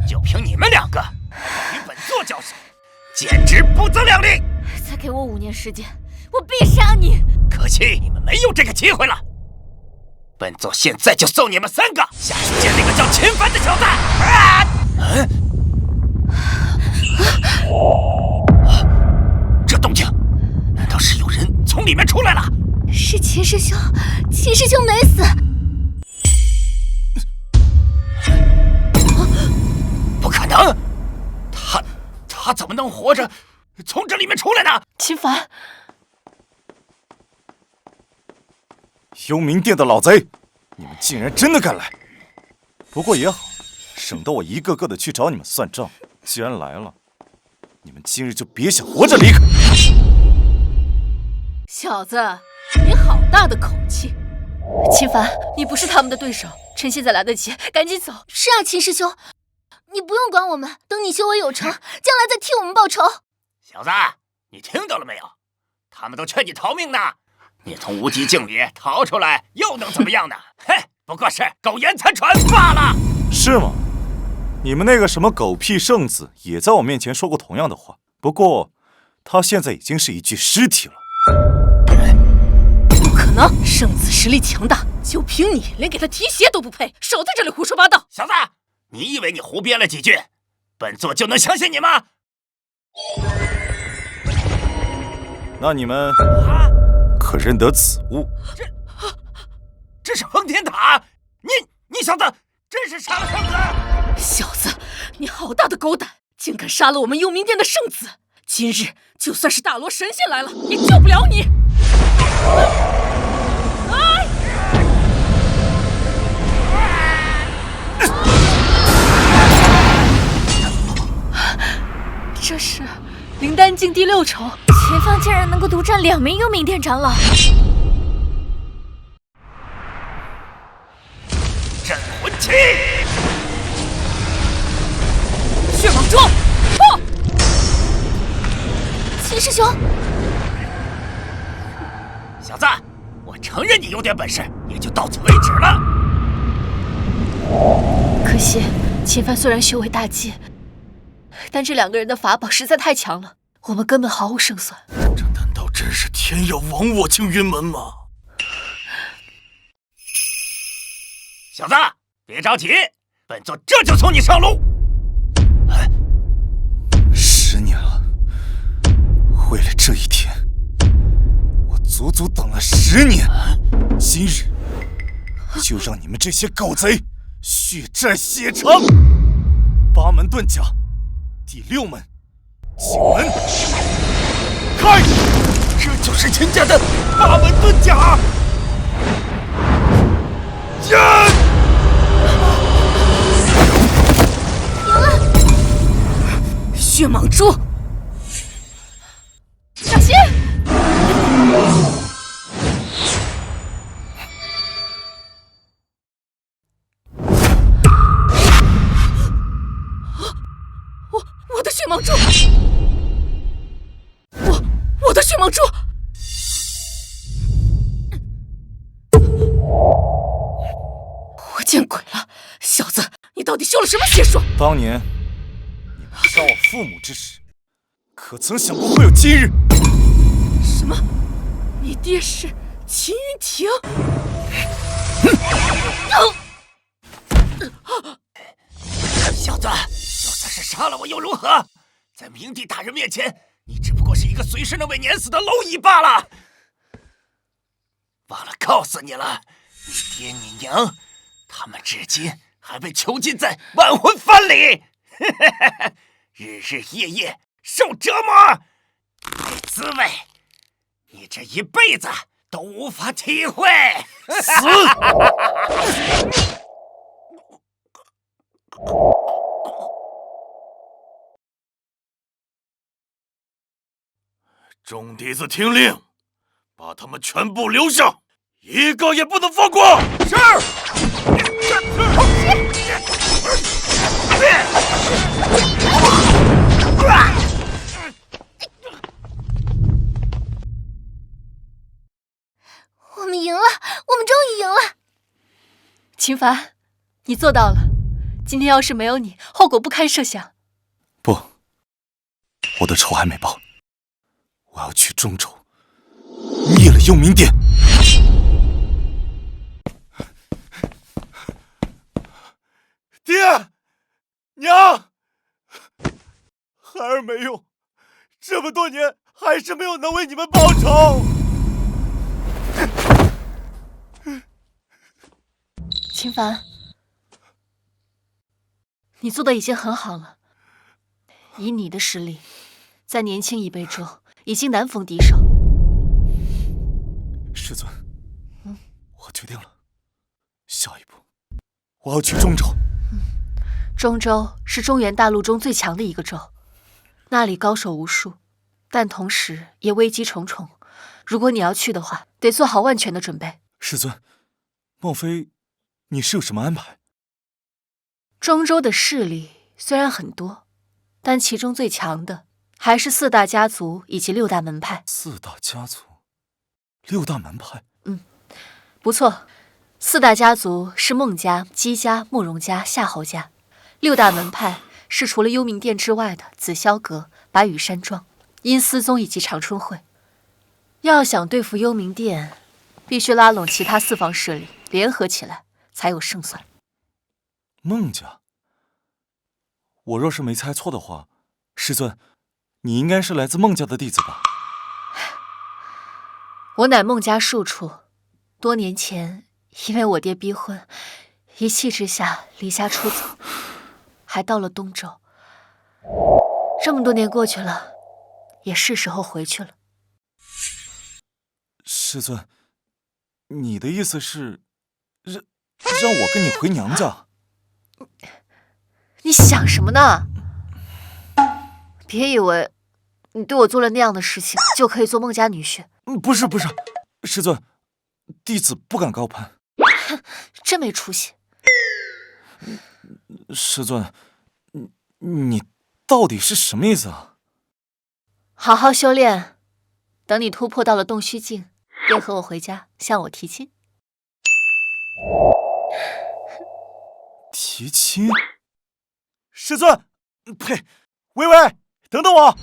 就凭你们2个与本座交手，简直不自量力！再给我5年时间，我必杀你！可惜你们没有这个机会了。本座现在就送你们3个下去见那个叫秦凡的小子！这动静，难道是有人从里面出来了？是秦师兄，秦师兄没死。不可能，他怎么能活着从这里面出来呢？秦凡，幽冥殿的老贼，你们竟然真的敢来！不过也好，省得我一个个的去找你们算账。既然来了，你们今日就别想活着离开。小子，你好大的口气！秦凡，你不是他们的对手，趁现在来得及，赶紧走。是啊，秦师兄，你不用管我们，等你修为有成，将来再替我们报仇。小子，你听到了没有？他们都劝你逃命呢。你从无极境里逃出来，又能怎么样呢？嘿，不过是苟延残喘罢了。是吗？你们那个什么狗屁圣子也在我面前说过同样的话，不过他现在已经是一具尸体了。不可能，圣子实力强大，就凭你连给他提鞋都不配，少在这里胡说八道！小子，你以为你胡编了几句，本座就能相信你吗？那你们可认得此物？这是封天塔！你小子，真是杀了圣子！小子，你好大的狗胆，竟敢杀了我们幽冥殿的圣子！今日就算是大罗神仙来了，也救不了你！这是灵丹境第6重，前方竟然能够独占2名幽冥殿长老。镇魂器，血蟒蛛，爆！秦师兄，小子，我承认你有点本事，也就到此为止了。可惜秦帆虽然修为大进，但这2个人的法宝实在太强了，我们根本毫无胜算。这难道真是天要亡我青云门吗？小子，别着急，本座这就送你上路。10年了，为了这一天，我足足等了10年。今日就让你们这些狗贼血债血偿。八门遁甲，第6门，景门，开！这就是秦家的八门遁甲。血蟒蛛，小心！我的血蟒蛛，我的血蟒蛛！我见鬼了！小子，你到底修了什么邪术？当年你们杀我父母之时，可曾想过会有今日？什么？你爹是秦云亭？小子，就算是杀了我又如何？在明帝大人面前，你只不过是一个随时能被碾死的蝼蚁罢了。忘了告诉你了，你爹你娘，他们至今还被囚禁在万魂幡里，日日夜夜受折磨，那滋味，你这一辈子都无法体会。死！众弟子听令，把他们全部留下，一个也不能放过。是。我们赢了，我们终于赢了！秦凡，你做到了。今天要是没有你，后果不堪设想。不，我的仇还没报。我要去中州，灭了幽冥殿。爹，娘，孩儿没用，这么多年还是没有能为你们报仇。秦凡，你做的已经很好了。以你的实力，在年轻一辈中已经难逢敌手。师尊，我决定了，下一步我要去中州。中州是中原大陆中最强的一个州，那里高手无数，但同时也危机重重。如果你要去的话，得做好万全的准备。师尊，莫非你是有什么安排？中州的势力虽然很多，但其中最强的还是4大家族以及6大门派。4大家族，6大门派。不错，4大家族是孟家、姬家、慕容家、夏侯家；6大门派是除了幽冥殿之外的紫霄阁、白羽山庄、阴司宗以及长春会。要想对付幽冥殿，必须拉拢其他4方势力联合起来，才有胜算。孟家，我若是没猜错的话，师尊，你应该是来自孟家的弟子吧？我乃孟家庶出，多年前因为我爹逼婚，一气之下离家出走，还到了东周。这么多年过去了，也是时候回去了。师尊，你的意思是让我跟你回娘家？你想什么呢？别以为你对我做了那样的事情，就可以做孟家女婿。不是，师尊，弟子不敢高攀。哼，真没出息。师尊，你到底是什么意思啊？好好修炼，等你突破到了洞虚境，便和我回家向我提亲。提亲？师尊，呸！喂，等等我！